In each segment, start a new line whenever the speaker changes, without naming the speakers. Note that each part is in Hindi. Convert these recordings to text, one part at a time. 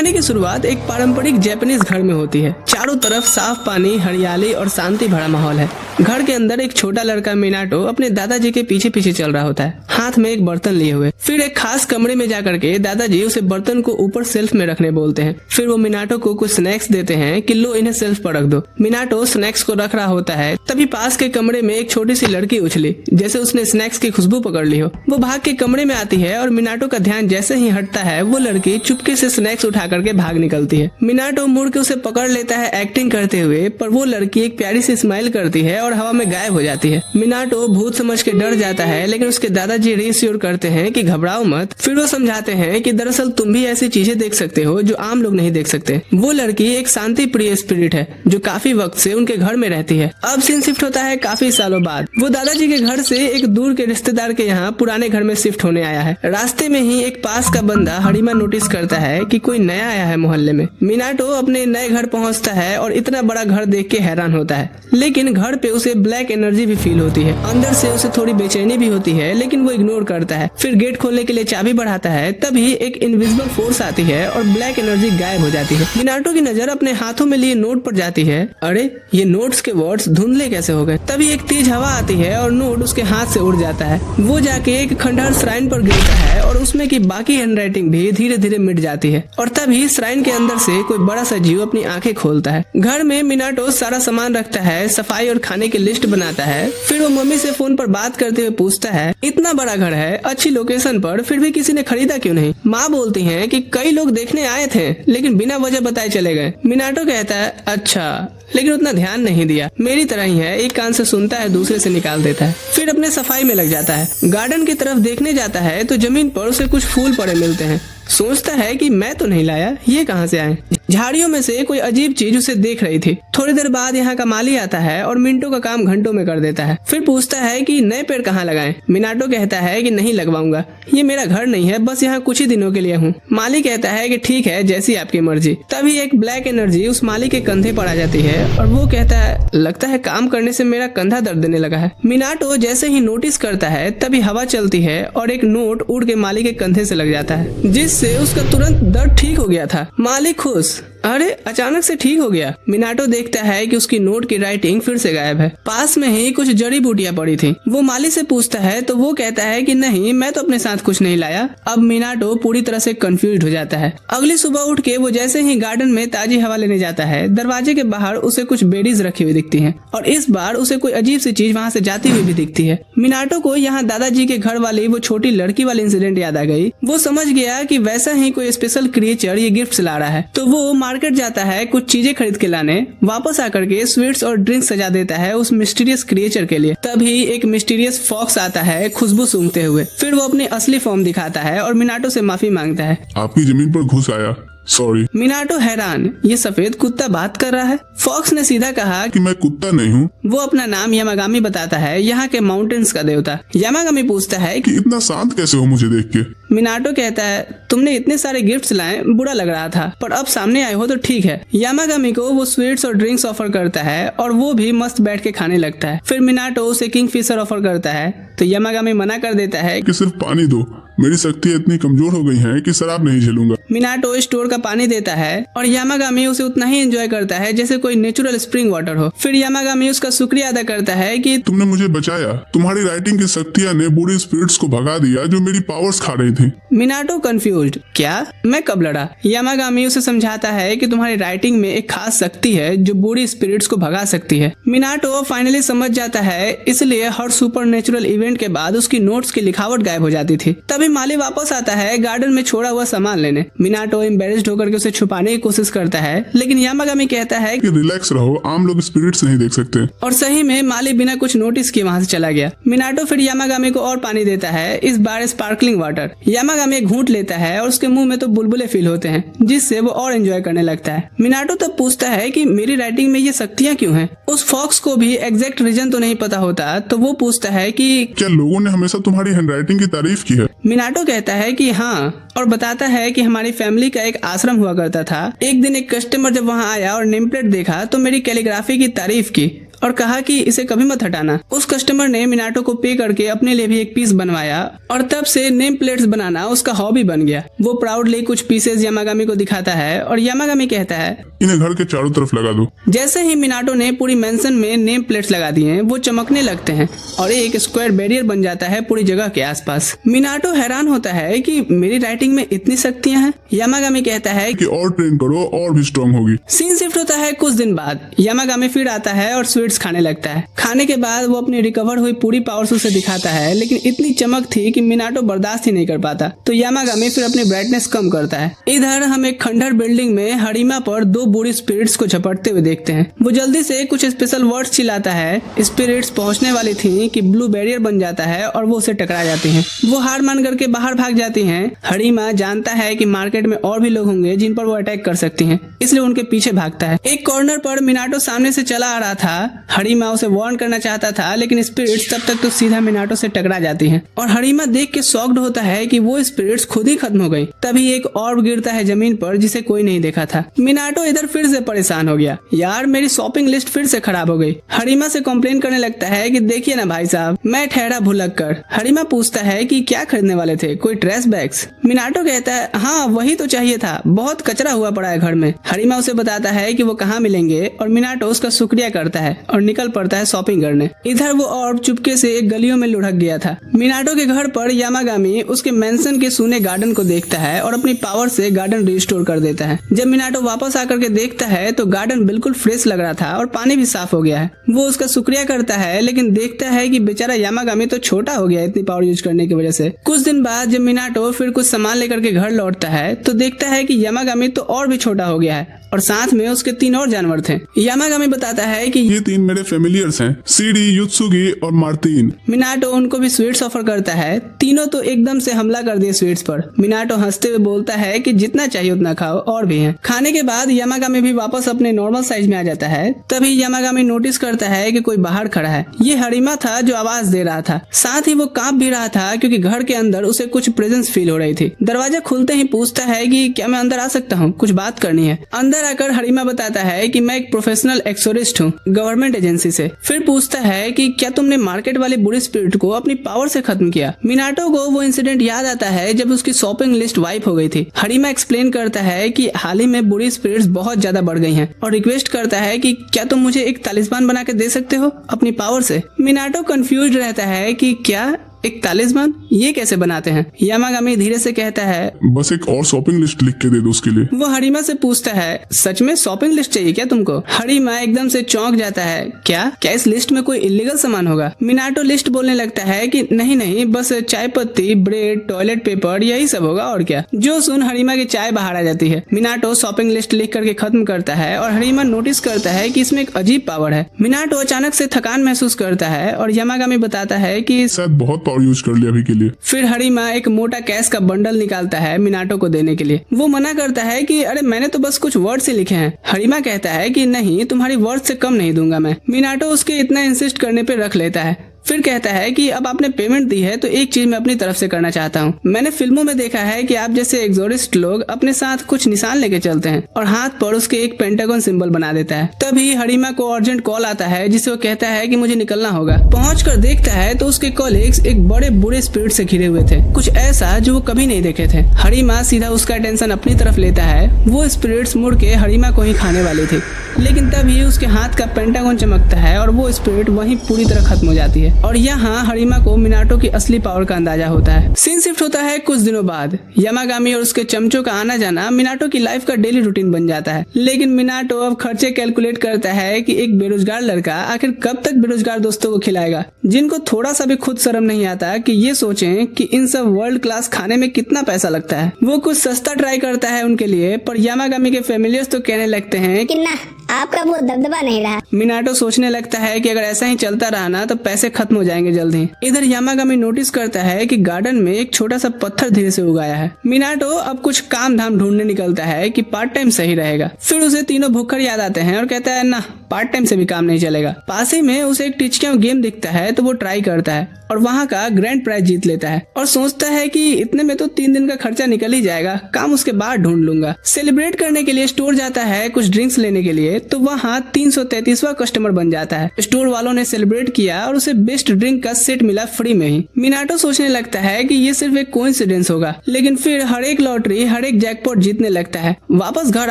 कहानी की शुरुआत एक पारंपरिक जापानीज घर में होती है। चारों तरफ साफ पानी, हरियाली और शांति भरा माहौल है। घर के अंदर एक छोटा लड़का मिनाटो अपने दादाजी के पीछे पीछे चल रहा होता है, हाथ में एक बर्तन लिए हुए। फिर एक खास कमरे में जाकर के दादाजी उसे बर्तन को ऊपर सेल्फ में रखने बोलते हैं। फिर वो मिनाटो को कुछ स्नैक्स देते हैं कि लो इन्हें सेल्फ पर रख दो। मिनाटो स्नैक्स को रख रहा होता है, तभी पास के कमरे में एक छोटी सी लड़की उछली, जैसे उसने स्नैक्स की खुशबू पकड़ ली हो। वो भाग के कमरे में आती है और मिनाटो का ध्यान जैसे ही हटता है वो लड़की चुपके से स्नैक्स उठा करके भाग निकलती है। मिनाटो मुड़ के उसे पकड़ लेता है एक्टिंग करते हुए, पर वो लड़की एक प्यारी सी स्माइल करती है और हवा में गायब हो जाती है। मिनाटो भूत समझ के डर जाता है, लेकिन उसके दादाजी रीअश्योर करते हैं कि घबराओ मत। फिर वो समझाते हैं कि दरअसल तुम भी ऐसी चीजें देख सकते हो जो आम लोग नहीं देख सकते। वो लड़की एक शांति प्रिय स्पिरिट है जो काफी वक्त से उनके घर में रहती है। अब सीन शिफ्ट होता है काफी सालों बाद। वो दादाजी के घर से एक दूर के रिश्तेदार के यहाँ पुराने घर में शिफ्ट होने आया है। रास्ते में ही एक पास का बंदा हरिमा नोटिस करता है कि कोई नया आया है मोहल्ले में। मिनाटो अपने नए घर पहुँचता है और इतना बड़ा घर देख के हैरान होता है, लेकिन घर पे उसे ब्लैक एनर्जी भी फील होती है। अंदर से उसे थोड़ी बेचैनी भी होती है, लेकिन वो इग्नोर करता है। फिर गेट खोलने के लिए चाबी बढ़ाता है, तभी एक इनविजिबल फोर्स आती है और ब्लैक एनर्जी गायब हो जाती है। मिनाटो की नजर अपने हाथों में लिए नोट पर जाती है। अरे ये नोट्स के वर्ड्स धुंधले कैसे हो गए। तभी एक तेज हवा आती है और नोट उसके हाथ से उड़ जाता है। वो जाके एक खंडहर श्राइन पर गिरता है और उसमें की बाकी हैंडराइटिंग भी धीरे धीरे मिट जाती है। और तभी श्राइन के अंदर से कोई बड़ा सा जीव अपनी आंखें खोलता है। घर में मिनाटो सारा सामान रखता है, सफाई और खाने की लिस्ट बनाता है। फिर वो मम्मी से फोन पर बात करते हुए पूछता है, इतना बड़ा घर है, अच्छी लोकेशन पर, फिर भी किसी ने खरीदा क्यों नहीं। माँ बोलती है कि कई लोग देखने आए थे, लेकिन बिना वजह बताए चले गए। मिनाटो कहता है अच्छा, लेकिन उतना ध्यान नहीं दिया। मेरी तरह ही है, एक कान से सुनता है, दूसरे से निकाल देता है। फिर अपने सफाई में लग जाता है। गार्डन की तरफ देखने जाता है तो जमीन पर उसे कुछ फूल पड़े मिलते हैं। सोचता है कि मैं तो नहीं लाया, ये कहाँ से आए। झाड़ियों में से कोई अजीब चीज उसे देख रही थी। थोड़ी देर बाद यहाँ का माली आता है और मिंटो का काम घंटों में कर देता है। फिर पूछता है कि नए पेड़ कहाँ लगाएं। मिनाटो कहता है कि नहीं लगवाऊंगा, ये मेरा घर नहीं है, बस यहाँ कुछ ही दिनों के लिए हूँ। माली कहता है कि ठीक है, जैसी आपकी मर्जी। तभी एक ब्लैक एनर्जी उस माली के कंधे पर आ जाती है और वो कहता है लगता है काम करने से मेरा कंधा दर्द देने लगा है। मिनाटो जैसे ही नोटिस करता है तभी हवा चलती है और एक नोट उड़ के माली के कंधे से लग जाता है, जिससे उसका तुरंत दर्द ठीक हो गया था। माली खुश, अरे अचानक से ठीक हो गया। मिनाटो देखता है कि उसकी नोट की राइटिंग फिर से गायब है। पास में ही कुछ जड़ी बूटियां पड़ी थी। वो माली से पूछता है तो वो कहता है कि नहीं, मैं तो अपने साथ कुछ नहीं लाया। अब मिनाटो पूरी तरह से कंफ्यूज हो जाता है। अगली सुबह उठ के वो जैसे ही गार्डन में ताजी हवा लेने जाता है, दरवाजे के बाहर उसे कुछ बेडीज रखी हुई दिखती है और इस बार उसे कोई अजीब सी चीज वहाँ से जाती हुई भी दिखती है। मिनाटो को यहाँ दादाजी के घर वाली वो छोटी लड़की वाली इंसिडेंट याद आ गई। वो समझ गया कि वैसा ही कोई स्पेशल क्रिएचर ये गिफ्ट ला रहा है, तो वो मार्केट जाता है कुछ चीजें खरीद के लाने। वापस आकर के स्वीट्स और ड्रिंक्स सजा देता है उस मिस्टीरियस क्रिएचर के लिए। तभी एक मिस्टीरियस फॉक्स आता है खुशबू सूंघते हुए। फिर वो अपनी असली फॉर्म दिखाता है और मिनाटो से माफी मांगता है।
आपकी जमीन पर घुस आया, सॉरी।
मिनाटो हैरान, ये सफेद कुत्ता बात कर रहा है। फॉक्स ने सीधा कहा
कि मैं कुत्ता नहीं हूँ।
वो अपना नाम यामागामी बताता है, यहाँ के माउंटेन्स का देवता। यामागामी पूछता है
कि इतना शांत कैसे हो मुझे देख के।
मिनाटो कहता है तुमने इतने सारे गिफ्ट्स लाए, बुरा लग रहा था, पर अब सामने आए हो तो ठीक है। यामागामी को वो स्वीट्स और ड्रिंक्स ऑफर करता है और वो भी मस्त बैठ के खाने लगता है। फिर मिनाटो उसे किंग फिशर ऑफर करता है तो यामागामी मना कर देता है
कि सिर्फ पानी दो, मेरी शक्तियाँ इतनी कमजोर हो गई हैं कि शराब नहीं झेलूंगा।
मिनाटो स्टोर का पानी देता है और यामागामी उसे उतना ही एंजॉय करता है जैसे कोई नेचुरल स्प्रिंग वाटर हो। फिर यामागामी उसका शुक्रिया अदा करता है कि
तुमने मुझे बचाया, तुम्हारी राइटिंग की शक्तियाँ ने बुरी स्पिरिट्स को भगा दिया जो मेरी पावर्स खा रही थी।
मिनाटो कंफ्यूज्ड, क्या मैं कब लड़ा। यामागामी उसे समझाता है कि तुम्हारी राइटिंग में एक खास शक्ति है जो बुरी स्पिरिट्स को भगा सकती है। मिनाटो फाइनली समझ जाता है, इसलिए हर सुपर नेचुरल इवेंट के बाद उसकी नोट्स की लिखावट गायब हो जाती थी। तभी माली वापस आता है गार्डन में छोड़ा हुआ सामान लेने। मिनाटो एम्बेरेस्ड होकर के उसे छुपाने की कोशिश करता है, लेकिन यामागामी कहता है
कि रिलैक्स रहो, आम लोग स्पिरिट्स नहीं देख सकते।
और सही में माली बिना कुछ नोटिस किए वहाँ से चला गया। मिनाटो फिर यामागामी को और पानी देता है, इस बार स्पार्कलिंग वाटर। यामागामी एक घूंट लेता है और उसके मुंह में तो बुलबुले फील होते हैं, जिससे वो और एंजॉय करने लगता है। मिनाटो तब पूछता है कि मेरी राइटिंग में ये शक्तियाँ क्यों हैं। उस फॉक्स को भी एग्जैक्ट रीजन तो नहीं पता होता, तो वो पूछता है कि
क्या लोगों ने हमेशा तुम्हारी हैंडराइटिंग की तारीफ की है।
मिनाटो कहता है कि हाँ, और बताता है कि हमारी फैमिली का एक आश्रम हुआ करता था। एक दिन एक कस्टमर जब वहाँ आया और नेम प्लेट देखा तो मेरी कैलीग्राफी की तारीफ की और कहा कि इसे कभी मत हटाना। उस कस्टमर ने मिनाटो को पे करके अपने लिए भी एक पीस बनवाया और तब से नेम प्लेट्स बनाना उसका हॉबी बन गया। वो प्राउडली कुछ पीसेस यामागामी को दिखाता है और यामागामी कहता है
इन्हें घर के चारों तरफ लगा दो।
जैसे ही मिनाटो ने पूरी मेंशन में नेम प्लेट्स लगा दी हैं, वो चमकने लगते हैं और एक स्क्वायर बैरियर बन जाता है पूरी जगह के आसपास। मिनाटो हैरान होता है कि मेरी राइटिंग में इतनी शक्तियां हैं। यामागामी कहता है
कि और ट्रेन करो और भी स्ट्रांग होगी।
सीन शिफ्ट होता है कुछ दिन बाद। यामागामी फिर आता है और स्वीट्स खाने लगता है। खाने के बाद वो अपनी रिकवर हुई पूरी पावर्स उसे दिखाता है, लेकिन इतनी चमक थी कि मिनाटो बर्दाश्त ही नहीं कर पाता। तो यामागामी फिर अपनी ब्राइटनेस कम करता है। इधर हम एक खंडहर बिल्डिंग में हरिमा पर दो बूढ़ी स्पिरिट्स को झपटते हुए देखते हैं। वो जल्दी से कुछ स्पेशल वर्ड्स चिल्लाता है। स्पिरिट्स पहुंचने वाली थी कि ब्लू बैरियर बन जाता है और वो उसे टकरा जाती हैं। वो हार मान करके बाहर भाग जाती हैं। हरिमा जानता है कि मार्केट में और भी लोग होंगे जिन पर वो अटैक कर सकती हैं, इसलिए उनके पीछे भागता है। एक कॉर्नर पर मिनाटो सामने से चला आ रहा था। हरिमा उसे वार्न करना चाहता था, लेकिन स्पिरिट्स तब तक तो सीधा मिनाटो से टकरा जाती हैं और हरिमा देख के शॉक्ड होता है कि वो स्पिरिट्स खुद ही खत्म हो गई। तभी एक ऑर्ब गिरता है जमीन पर जिसे कोई नहीं देखा था। मिनाटो इधर फिर से परेशान हो गया। यार मेरी शॉपिंग लिस्ट फिर से खराब हो गई। हरिमा से कंप्लेन करने लगता है कि देखिए ना भाई साहब, मैं ठहरा भुलक कर। हरिमा पूछता है कि क्या खरीदने वाले थे, कोई ट्रेस बैग्स? मिनाटो कहता है हाँ वही तो चाहिए था, बहुत कचरा हुआ पड़ा है घर में। हरिमा उसे बताता है कि वो कहाँ मिलेंगे और मिनाटो उसका शुक्रिया करता है और निकल पड़ता है शॉपिंग करने। इधर वो ऑर्ब चुपके से एक गलियों में लुढ़क गया था। मिनाटो के घर पर यामागामी उसके मेंशन के सूने गार्डन को देखता है और अपनी पावर से गार्डन रिस्टोर कर देता है। जब मिनाटो वापस आकर के देखता है तो गार्डन बिल्कुल फ्रेश लग रहा था और पानी भी साफ हो गया है। वो उसका शुक्रिया करता है, लेकिन देखता है कि बेचारा यामागामी तो छोटा हो गया इतनी पावर यूज करने की वजह से। कुछ दिन बाद जब मिनाटो फिर कुछ सामान लेकर के घर लौटता है तो देखता है कि यामागामी तो और भी छोटा हो गया है और साथ में उसके 3 और जानवर थे। यामागामी बताता है कि
ये 3 मेरे फेमिलियर्स हैं, सीडी, युत्सुगी और मार्टिन।
मिनाटो उनको भी स्वीट्स ऑफर करता है। तीनों तो एकदम से हमला कर दिए स्वीट्स पर। मिनाटो हंसते हुए बोलता है कि जितना चाहिए उतना खाओ, और भी है। खाने के बाद यामागामी भी वापस अपने नॉर्मल साइज में आ जाता है। तभी यामागामी नोटिस करता है कि कोई बाहर खड़ा है। ये हरिमा था जो आवाज दे रहा था। साथ ही वो कांप भी रहा था क्योंकि घर के अंदर उसे कुछ प्रेजेंस फील हो रही थी। दरवाजा खुलते ही पूछता है कि क्या मैं अंदर आ सकता हूँ, कुछ बात करनी है। अंदर आकर हरिमा बताता है कि मैं एक प्रोफेशनल एक्सोरिस्ट हूँ गवर्नमेंट एजेंसी से। फिर पूछता है कि क्या तुमने मार्केट वाले बुरी स्पिरिट को अपनी पावर से खत्म किया? मिनाटो को वो इंसिडेंट याद आता है जब उसकी शॉपिंग लिस्ट वाइप हो गई थी। हरिमा एक्सप्लेन करता है कि हाल ही में बुरी स्पिरिट्स बहुत ज्यादा बढ़ गई हैं और रिक्वेस्ट करता है कि क्या तुम मुझे एक तालिस्मान बना के दे सकते हो अपनी पावर से। मिनाटो कंफ्यूज रहता है कि क्या एक तालिस्मान, ये कैसे बनाते हैं? यामागामी धीरे से कहता है
बस एक और शॉपिंग लिस्ट लिख के दे दो उसके लिए।
वो हरिमा से पूछता है सच में शॉपिंग लिस्ट चाहिए क्या तुमको? हरिमा एकदम से चौंक जाता है। क्या इस लिस्ट में कोई इलीगल सामान होगा? मिनाटो लिस्ट बोलने लगता है कि नहीं, बस चाय पत्ती, ब्रेड, टॉयलेट पेपर, यही सब होगा और क्या। जो सुन हरिमा की चाय बाहर आ जाती है। मिनाटो शॉपिंग लिस्ट लिख करके खत्म करता है और हरिमा नोटिस करता है कि इसमें एक अजीब पावर है। मिनाटो अचानक से थकान महसूस करता है और यामागामी बताता है कि
शायद बहुत यूज कर लिया अभी के लिए।
फिर हरिमा एक मोटा कैश का बंडल निकालता है मिनाटो को देने के लिए। वो मना करता है कि अरे मैंने तो बस कुछ वर्ड से लिखे हैं। हरिमा कहता है कि नहीं, तुम्हारी वर्ड से कम नहीं दूंगा मैं। मिनाटो उसके इतना इंसिस्ट करने पे रख लेता है। फिर कहता है कि अब आपने पेमेंट दी है तो एक चीज मैं अपनी तरफ से करना चाहता हूँ। मैंने फिल्मों में देखा है कि आप जैसे एक्सोरिस्ट लोग अपने साथ कुछ निशान लेके चलते हैं और हाथ पर उसके एक पेंटागन सिंबल बना देता है। तभी हरिमा को अर्जेंट कॉल आता है जिसे वो कहता है कि मुझे निकलना होगा। पहुंचकर देखता है तो उसके कॉलीग्स एक बड़े बुरे स्पिरिट से घिरे हुए थे, कुछ ऐसा जो वो कभी नहीं देखे थे। हरिमा सीधा उसका अटेंशन अपनी तरफ लेता है। वो स्पिरिट्स मुड़ के हरिमा को ही खाने वाली थी, लेकिन तभी उसके हाथ का पेंटागन चमकता है और वो स्पिरिट वहीं पूरी तरह खत्म हो जाती है। और यहाँ हरिमा को मिनाटो की असली पावर का अंदाजा होता है। सीन शिफ्ट होता है कुछ दिनों बाद। यामागामी और उसके चमचों का आना जाना मिनाटो की लाइफ का डेली रूटीन बन जाता है। लेकिन मिनाटो अब खर्चे कैलकुलेट करता है कि एक बेरोजगार लड़का आखिर कब तक बेरोजगार दोस्तों को खिलाएगा, जिनको थोड़ा सा भी खुद शर्म नहीं आता कि ये सोचें कि इन सब वर्ल्ड क्लास खाने में कितना पैसा लगता है। वो कुछ सस्ता ट्राई करता है उनके लिए, पर यामागामी के फैमिलियर्स तो कहने लगते हैं
कि ना, आपका वो दबदबा नहीं रहा।
मिनाटो सोचने लगता है कि अगर ऐसा ही चलता रहा ना तो पैसे खत्म हो जाएंगे जल्द ही। इधर यामागामी नोटिस करता है कि गार्डन में एक छोटा सा पत्थर धीरे से उगाया है। मिनाटो अब कुछ काम धाम ढूंढने निकलता है कि पार्ट टाइम सही रहेगा। फिर उसे तीनों भुक्खड़ याद आते हैं और कहता है ना, पार्ट टाइम से भी काम नहीं चलेगा। पास ही में उसे एक टिचकियों गेम दिखता है तो वो ट्राई करता है और वहाँ का ग्रैंड प्राइज जीत लेता है और सोचता है कि इतने में तो 3 दिन का खर्चा निकल ही जाएगा, काम उसके बाद ढूंढ लूंगा। सेलिब्रेट करने के लिए स्टोर जाता है कुछ ड्रिंक्स लेने के लिए। लगे तो वहाँ 333वां कस्टमर बन जाता है। स्टोर वालों ने सेलिब्रेट किया और उसे बेस्ट ड्रिंक का सेट मिला फ्री में ही। मिनाटो सोचने लगता है कि ये सिर्फ एक कोइंसिडेंस होगा, लेकिन फिर हर एक लॉटरी, हर एक जैकपॉट जीतने लगता है। वापस घर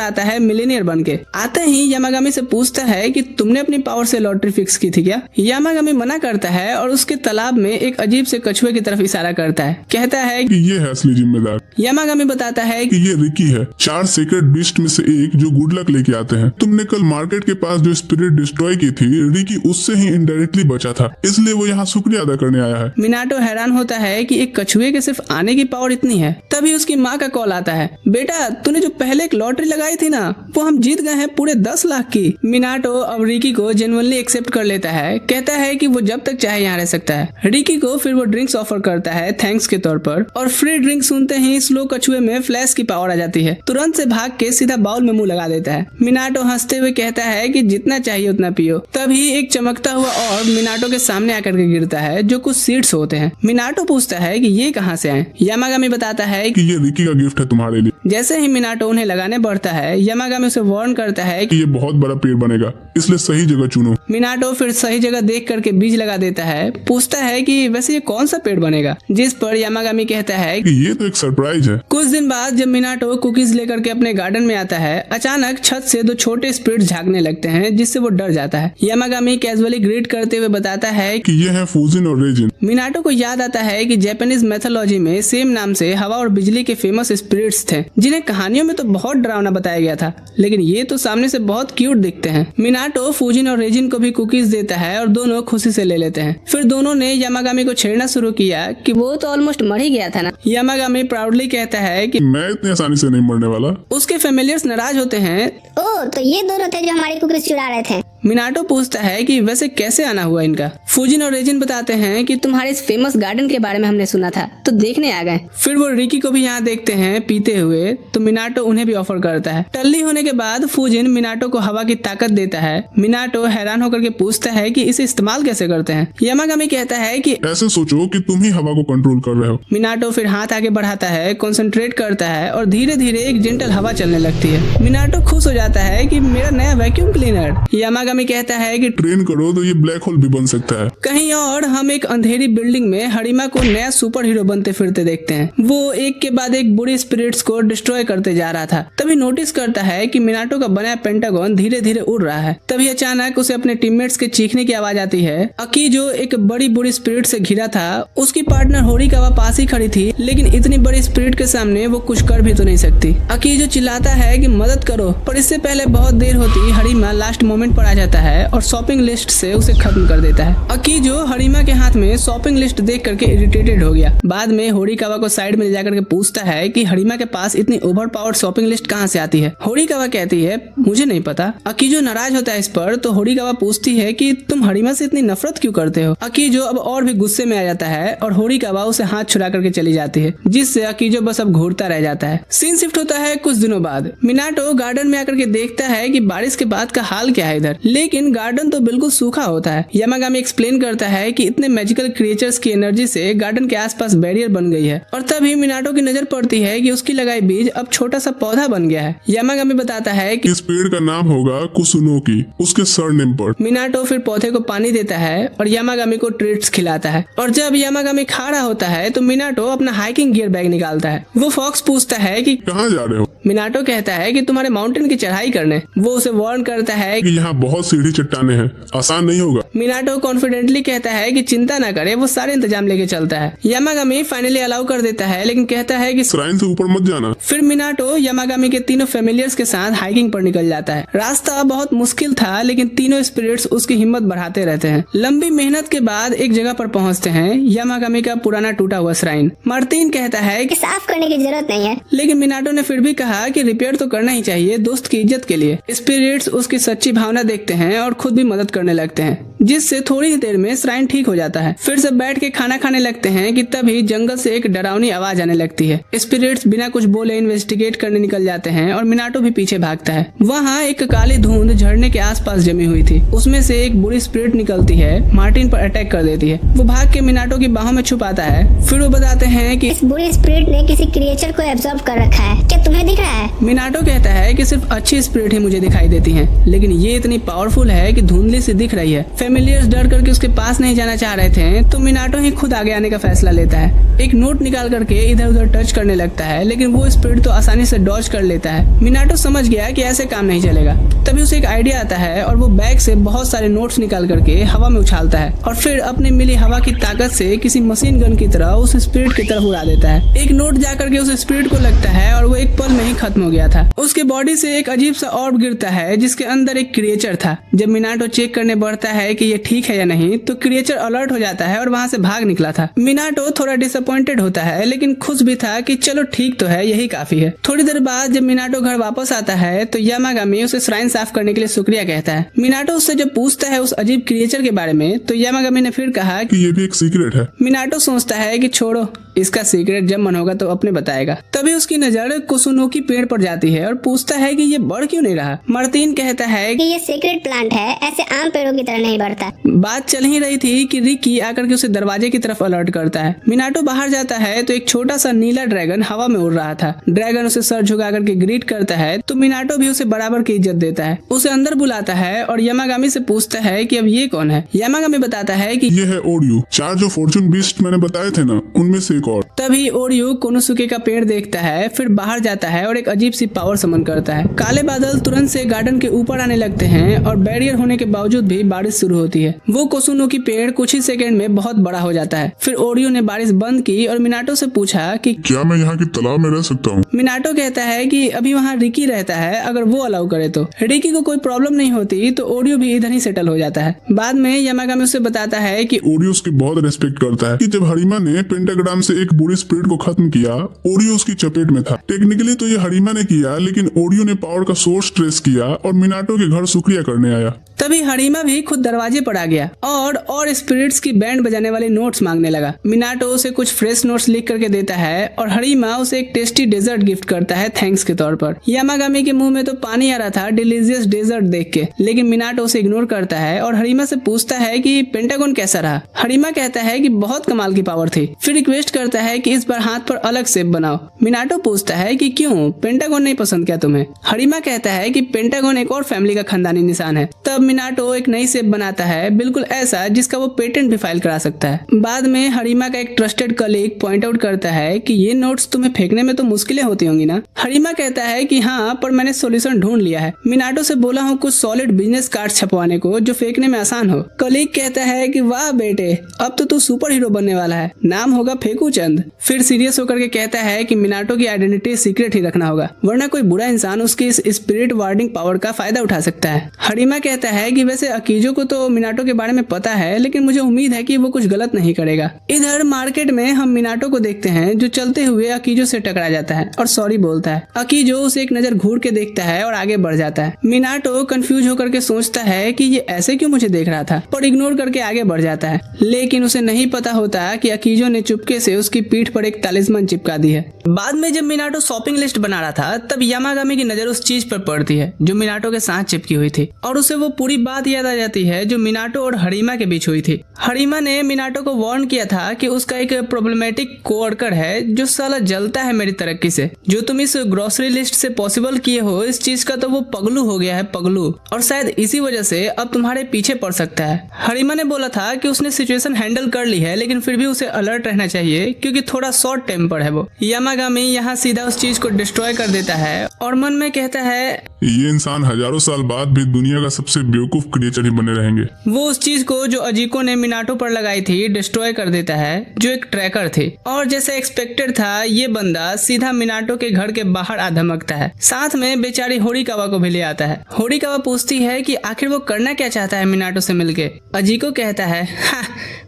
आता है मिलियनियर बनके। आते ही यामागामी से पूछता है कि तुमने अपनी पावर से लॉटरी फिक्स की थी क्या? यामागामी मना करता है और उसके तालाब में एक अजीब से कछुए की तरफ इशारा करता है। कहता है
कि ये है असली जिम्मेदार।
यामागामी बताता है
कि ये रिकी है, 4 सीक्रेट बीस्ट में से एक जो गुड लक लेके आते हैं। तुमने कल मार्केट के पास जो स्पिरिट डिस्ट्रॉय की थी, रिकी उससे ही इनडायरेक्टली बचा था, इसलिए वो यहाँ शुक्रिया अदा करने आया है।
मिनाटो हैरान होता है कि एक कछुए के सिर्फ आने की पावर इतनी है। तभी उसकी माँ का कॉल आता है, बेटा तूने जो पहले एक लॉटरी लगाई थी ना, वो हम जीत गए हैं पूरे 10 लाख की। मिनाटो अब रिकी को जेन्युइनली एक्सेप्ट कर लेता है। कहता है कि वो जब तक चाहे यहाँ रह सकता है। रिकी को फिर वो ड्रिंक्स ऑफर करता है थैंक्स के तौर पर, और फ्री ड्रिंक सुनते ही स्लो कछुए में फ्लैश की पावर आ जाती है। तुरंत से भाग के सीधा बाउल में मुंह लगा देता है। मिनाटो हंसते हुए कहता है कि जितना चाहिए उतना पियो। तभी एक चमकता हुआ ऑर्ब मिनाटो के सामने आकर के गिरता है, जो कुछ सीड्स होते हैं। मिनाटो पूछता है कि ये कहाँ से आए। यामागामी बताता है
कि ये रिकी का गिफ्ट है तुम्हारे लिए।
जैसे ही मिनाटो उन्हें लगाने बढ़ता है, यामागामी उसे वार्न करता है
कि ये बहुत बड़ा पेड़ बनेगा, इसलिए सही जगह चुनो।
मिनाटो फिर सही जगह देख करके बीज लगा देता है। पूछता है कि वैसे ये कौन सा पेड़ बनेगा, जिस पर यामागामी कहता है
कि ये तो एक सरप्राइज है।
कुछ दिन बाद जब मिनाटो कुकीज लेकर के अपने गार्डन में आता है, अचानक छत से 2 छोटे स्पिरिट्स झांकने लगते हैं, जिससे वो डर जाता है। यामागामी कैजुअली ग्रीट करते हुए बताता है
कि ये है फूजिन और रेजिन।
मिनाटो को याद आता है कि जापानीज मैथोलॉजी में सेम नाम से हवा और बिजली के फेमस स्पिरिट्स थे, जिन्हें कहानियों में तो बहुत डरावना बताया गया था, लेकिन ये तो सामने से बहुत क्यूट दिखते हैं। मिनाटो फूजिन और रेजिन को भी कुकीज देता है और दोनों खुशी से ले लेते हैं। फिर दोनों ने यामागामी को छेड़ना शुरू किया कि
वो तो ऑलमोस्ट मर ही गया था ना।
यामागामी प्राउडली कहता है कि
मैं इतनी आसानी से नहीं मरने वाला।
उसके फैमिलियर्स नाराज होते हैं।
ओह, तो ये दोनों थे जो हमारी कुकीज चुरा रहे थे।
मिनाटो पूछता है कि वैसे कैसे आना हुआ इनका। फूजिन और रेजिन बताते हैं कि
तुम्हारे इस फेमस गार्डन के बारे में हमने सुना था, तो देखने आ गए।
फिर वो रिकी को भी यहाँ देखते हैं पीते हुए, तो मिनाटो उन्हें भी ऑफर करता है। टल्ली होने के बाद फूजिन मिनाटो को हवा की ताकत देता है। मिनाटो हैरान होकर के पूछता है कि इसे इस्तेमाल कैसे करते हैं। यामागामी कहता है कि
ऐसे सोचो कि तुम ही हवा को कंट्रोल कर रहे हो।
मिनाटो फिर हाथ आगे बढ़ाता है, कंसंट्रेट करता है और धीरे धीरे एक जेंटल हवा चलने लगती है। मिनाटो खुश हो जाता है कि मेरा नया वैक्यूम क्लीनर। यामागामी कहता है कि
ट्रेन करो तो ये ब्लैक होल भी बन सकता है।
कहीं और हम एक अंधेरी बिल्डिंग में हरिमा को नया सुपर हीरो बनते फिरते देखते हैं। वो एक के बाद एक बुरी स्पिरिट्स को डिस्ट्रॉय करते जा रहा था। तभी नोटिस करता है कि मिनाटो का बनाया पेंटागन धीरे धीरे उड़ रहा है। तभी अचानक उसे अपने टीममेट्स के चीखने की आवाज आती है। अकी जो एक बड़ी बुरी स्पिरिट से घिरा था, उसकी पार्टनर होरिकावा पास ही खड़ी थी, लेकिन इतनी बड़ी स्पिरिट के सामने वो कुछ कर भी तो नहीं सकती। अकी जो चिल्लाता है कि मदद करो, पर इससे पहले बहुत देर होती हरिमा लास्ट मोमेंट पर आ जाता है और शॉपिंग लिस्ट से उसे खत्म कर देता है। अकी जो हरिमा के हाथ में शॉपिंग लिस्ट देख करके इरिटेटेड हो गया। बाद में होरिकावा को साइड में ले जाकर के पूछता है कि हरिमा के पास इतनी ओवर पावर्ड शॉपिंग लिस्ट कहाँ से आती है। होरिकावा कहती है मुझे नहीं पता। अकी जो नाराज होता है इस पर, तो होरिकावा पूछती है कि तुम हरिमा से इतनी नफरत क्यों करते हो। अकी जो अब और भी गुस्से में आ जाता है और होरिकावा उसे हाथ छुड़ा करके चली जाती है, जिससे अकी जो बस अब घूरता रह जाता है। सीन शिफ्ट होता है कुछ दिनों बाद। मिनाटो गार्डन में आकर के देखता है कि बारिश के बाद का हाल क्या है इधर, लेकिन गार्डन तो बिल्कुल सूखा होता है। यामागामी एक्सप्लेन करता है कि इतने मैजिकल क्रिएचर्स की एनर्जी से गार्डन के आसपास बैरियर बन गई है, और तभी मिनाटो की नजर पड़ती है कि उसकी लगाई बीज अब छोटा सा पौधा बन गया है। यामागामी बताता है कि
इस पेड़ का नाम होगा कुसुनोकी, उसके सरनेम पर।
मिनाटो फिर पौधे को पानी देता है और यामागामी को ट्रीट्स खिलाता है, और जब यामागामी खा रहा होता है तो मिनाटो अपना हाइकिंग गियर बैग निकालता है। वो फॉक्स पूछता है कि
कहाँ जा रहे हो।
मिनाटो कहता है कि तुम्हारे माउंटेन की चढ़ाई करने। वो उसे वार्न करता है
कि यहाँ बहुत सीढ़ी चट्टाने हैं, आसान नहीं होगा।
मिनाटो कॉन्फिडेंटली कहता है कि चिंता ना करे, वो सारे इंतजाम लेके चलता है। यामागामी फाइनली अलाउ कर देता है, लेकिन कहता है कि
श्राइन से ऊपर मत जाना।
फिर मिनाटो यामागामी के तीनों फैमिलियर्स के साथ हाइकिंग पर निकल जाता है। रास्ता बहुत मुश्किल था, लेकिन तीनों स्पिरिट्स उसकी हिम्मत बढ़ाते रहते हैं। लंबी मेहनत के बाद एक जगह पर पहुंचते हैं, यामागामी का पुराना टूटा हुआ श्राइन। मार्टिन कहता है कि
साफ करने की जरूरत नहीं है,
लेकिन मिनाटो ने फिर भी कहा कि रिपेयर तो करना ही चाहिए दोस्त की इज्जत के लिए। स्पिरिट्स उसकी सच्ची भावना देखते हैं और खुद भी मदद करने लगते हैं, जिससे थोड़ी ही देर में श्राइन ठीक हो जाता है। फिर सब बैठ के खाना खाने लगते हैं कि तभी जंगल से एक डरावनी आवाज आने लगती है। स्पिरिट्स बिना कुछ बोले इन्वेस्टिगेट करने निकल जाते हैं और मिनाटो भी पीछे भागता है। वहाँ एक काली धुंध झरने के आसपास जमी हुई थी। उसमें से एक बुरी स्पिरिट निकलती है, मार्टिन पर अटैक कर देती है। वो भाग के मिनाटो की बाहों में छुपाता है। फिर वो बताते हैं कि
इस बुरी स्पिरिट ने किसी क्रिएचर को एब्जॉर्ब कर रखा है, क्या तुम्हें दिख रहा है?
मिनाटो कहता है कि सिर्फ अच्छी स्पिरिट ही मुझे दिखाई देती हैं, लेकिन ये इतनी पावरफुल है कि धुंधली से दिख रही है। फेमिलियर्स डर करके उसके पास नहीं जाना चाह रहे थे, तो मिनाटो ही खुद आगे आने का फैसला लेता है। एक नोट निकाल करके इधर उधर टच करने लगता है, लेकिन वो स्पिरिट तो आसानी से डॉज कर लेता है। मिनाटो समझ गया कि ऐसे काम नहीं चलेगा। तभी उसे एक आइडिया आता है और वो बैग से बहुत सारे नोट्स निकाल करके हवा में उछालता है और फिर अपने मिली हवा की ताकत से किसी मशीन गन की तरह उस स्पिरिट की तरफ उड़ा देता है। एक नोट जाकर के उस स्पिरिट को लगता है और वो एक पल में ही खत्म हो गया था। उसके बॉडी से एक अजीब सा ऑर्ब गिरता है जिसके अंदर एक क्रिएचर था। जब मिनाटो चेक करने बढ़ता है कि ये ठीक है या नहीं, तो क्रिएचर अलर्ट हो जाता है और वहाँ से भाग निकला था। मिनाटो थोड़ा डिसअपॉइंटेड होता है, लेकिन खुश भी था कि चलो ठीक तो है, यही काफी है। थोड़ी देर बाद जब मिनाटो घर वापस आता है तो यामागामी उसे श्राइन साफ करने के लिए शुक्रिया कहता है। मिनाटो उससे जब पूछता है उस अजीब क्रिएचर के बारे में, तो यामागामी ने फिर कहा
कि ये भी एक सीक्रेट है।
मिनाटो सोचता है कि छोड़ो, इसका सीक्रेट जब मन होगा तो अपने बताएगा। तभी उसकी नजर कुसुनोकी पेड़ पर जाती है और पूछता है कि ये बढ़ क्यों नहीं रहा। मार्टिन कहता है
कि ये सीक्रेट प्लांट है, ऐसे आम पेड़ों की तरह नहीं बढ़ता।
बात चल ही रही थी कि रिकी आकर के उसे दरवाजे की तरफ अलर्ट करता है। मिनाटो बाहर जाता है तो एक छोटा सा नीला ड्रैगन हवा में उड़ रहा था। ड्रैगन उसे सर झुका करके ग्रीट करता है, तो मिनाटो भी उसे बराबर की इज्जत देता है। उसे अंदर बुलाता है और यामागामी से पूछता है कि अब ये कौन है। यामागामी बताता है कि
ये है ओरियो। 4 जो फॉर्चून बीस्ट मैंने बताए थे ना, उनमें से एक और।
तभी ओरियो कोनोसुके का पेड़ देखता है, फिर बाहर जाता है और एक अजीब सी पावर समन करता है। काले बादल तुरंत से गार्डन के ऊपर आने लगते हैं और बैरियर होने के बावजूद भी बारिश शुरू होती है। वो कोसुनोकी पेड़ कुछ ही सेकंड में बहुत बड़ा हो जाता है। फिर ओरियो ने बारिश बंद की और मिनाटो से पूछा कि
क्या मैं यहाँ की तालाब में रह सकता हूँ?
मिनाटो कहता है कि अभी वहाँ रिकी रहता है, अगर वो अलाउ करे तो। रिकी को कोई प्रॉब्लम नहीं होती तो ओरियो भी इधर ही सेटल हो जाता है। बाद में यामागामी उससे बताता है कि
ओरियो उसकी बहुत रेस्पेक्ट करता है कि जब हरिमा ने पेंटाग्राम से एक बुरी स्पिरिट को खत्म किया, ओरियो उसकी चपेट में था। टेक्निकली तो ये हरिमा ने किया, लेकिन ओरियो ने पावर का सोर्स ट्रेस किया और मिनाटो के घर शुक्रिया करने आया।
तभी हरिमा भी खुद दरवाजे पर आ गया और स्पिरिट्स की बैंड बजाने वाले नोट्स मांगने लगा। मिनाटो उसे कुछ फ्रेश नोट्स लिख करके देता है और हरिमा उसे एक टेस्टी डेजर्ट गिफ्ट करता है थैंक्स के तौर पर। यामागामी के मुंह में तो पानी आ रहा था डिलीशियस डेजर्ट देख के, लेकिन मिनाटो उसे इग्नोर करता है और हरिमा से पूछता है कि पेंटागन कैसा रहा। हरिमा कहता है कि बहुत कमाल की पावर थी। फिर रिक्वेस्ट करता है कि इस बार हाथ पर अलग शेप बनाओ। मिनाटो पूछता है कि क्यों, पेंटागन नहीं पसंद क्या तुम्हें? हरिमा कहता है कि पेंटागन एक और फैमिली का खानदानी निशान है। तब मिनाटो एक नई शेप बनाता है, बिल्कुल ऐसा जिसका वो पेटेंट भी फाइल करा सकता है। बाद में हरिमा का एक ट्रस्टेड कलीग पॉइंट आउट करता है कि ये नोट्स तुम्हें फेंकने में तो मुश्किलें होती होंगी ना। हरिमा कहता है कि हाँ, पर मैंने सोल्यूशन ढूंढ लिया है। मिनाटो से बोला हूँ कुछ सॉलिड बिजनेस कार्ड छपवाने को जो फेंकने में आसान हो। कलीग कहता है कि वाह बेटे, अब तो तू सुपर हीरो बनने वाला है, नाम होगा फेंकू चंद। फिर सीरियस होकर के कहता है कि मिनाटो की आइडेंटिटी सीक्रेट ही रखना होगा, वरना कोई बुरा इंसान उसकी इस स्पिरिट वार्डिंग पावर का फायदा उठा सकता है। हरिमा कहता है कि वैसे अकीजो को तो मिनाटो के बारे में पता है, लेकिन मुझे उम्मीद है कि वो कुछ गलत नहीं करेगा। इधर मार्केट में हम मिनाटो को देखते हैं जो चलते हुए अकीजो से टकरा जाता है और सॉरी बोलता है। अकीजो उसे एक नजर घूर के देखता है और आगे बढ़ जाता है। मिनाटो कंफ्यूज होकर के सोचता है कि ये ऐसे क्यों मुझे देख रहा था, पर इग्नोर करके आगे बढ़ जाता है। लेकिन उसे नहीं पता होता कि अकीजो ने चुपके से उसकी पीठ पर एक तालिस्मान चिपका दी है। बाद में जब मिनाटो शॉपिंग लिस्ट बना रहा था, तब यामागामी की नजर उस चीज पर पड़ती है जो मिनाटो के साथ चिपकी हुई थी और उसे वो पूरी बात याद आ जाती है जो मिनाटो और हरिमा के बीच हुई थी। हरिमा ने मिनाटो को वार्न किया था कि उसका एक प्रॉब्लमेटिक कोवर्कर है जो साला जलता है मेरी तरक्की से। जो तुम इस ग्रोसरी लिस्ट से पॉसिबल किए हो, इस चीज का तो वो पगलू हो गया है, पगलू, और शायद इसी वजह से अब तुम्हारे पीछे पड़ सकता है। हरिमा ने बोला था कि उसने सिचुएशन हैंडल कर ली है, लेकिन फिर भी उसे अलर्ट रहना चाहिए क्योंकि थोड़ा शॉर्ट टेम्पर है वो। यामागामी यहाँ सीधा उस चीज को डिस्ट्रॉय कर देता है और मन में कहता है
ये इंसान हजारों साल बाद भी दुनिया का सबसे बेवकूफ क्रिएचर ही बने रहेंगे।
वो उस चीज को जो अजीको ने मिनाटो पर लगाई थी डिस्ट्रॉय कर देता है, जो एक ट्रैकर थी। और जैसे एक्सपेक्टेड था, ये बंदा सीधा मिनाटो के घर के बाहर आ धमकता है। साथ में बेचारी होरिकावा को भी ले आता है। होरिकावा पूछती है कि आखिर वो करना क्या चाहता है मिनाटो से मिलके। अजीको कहता है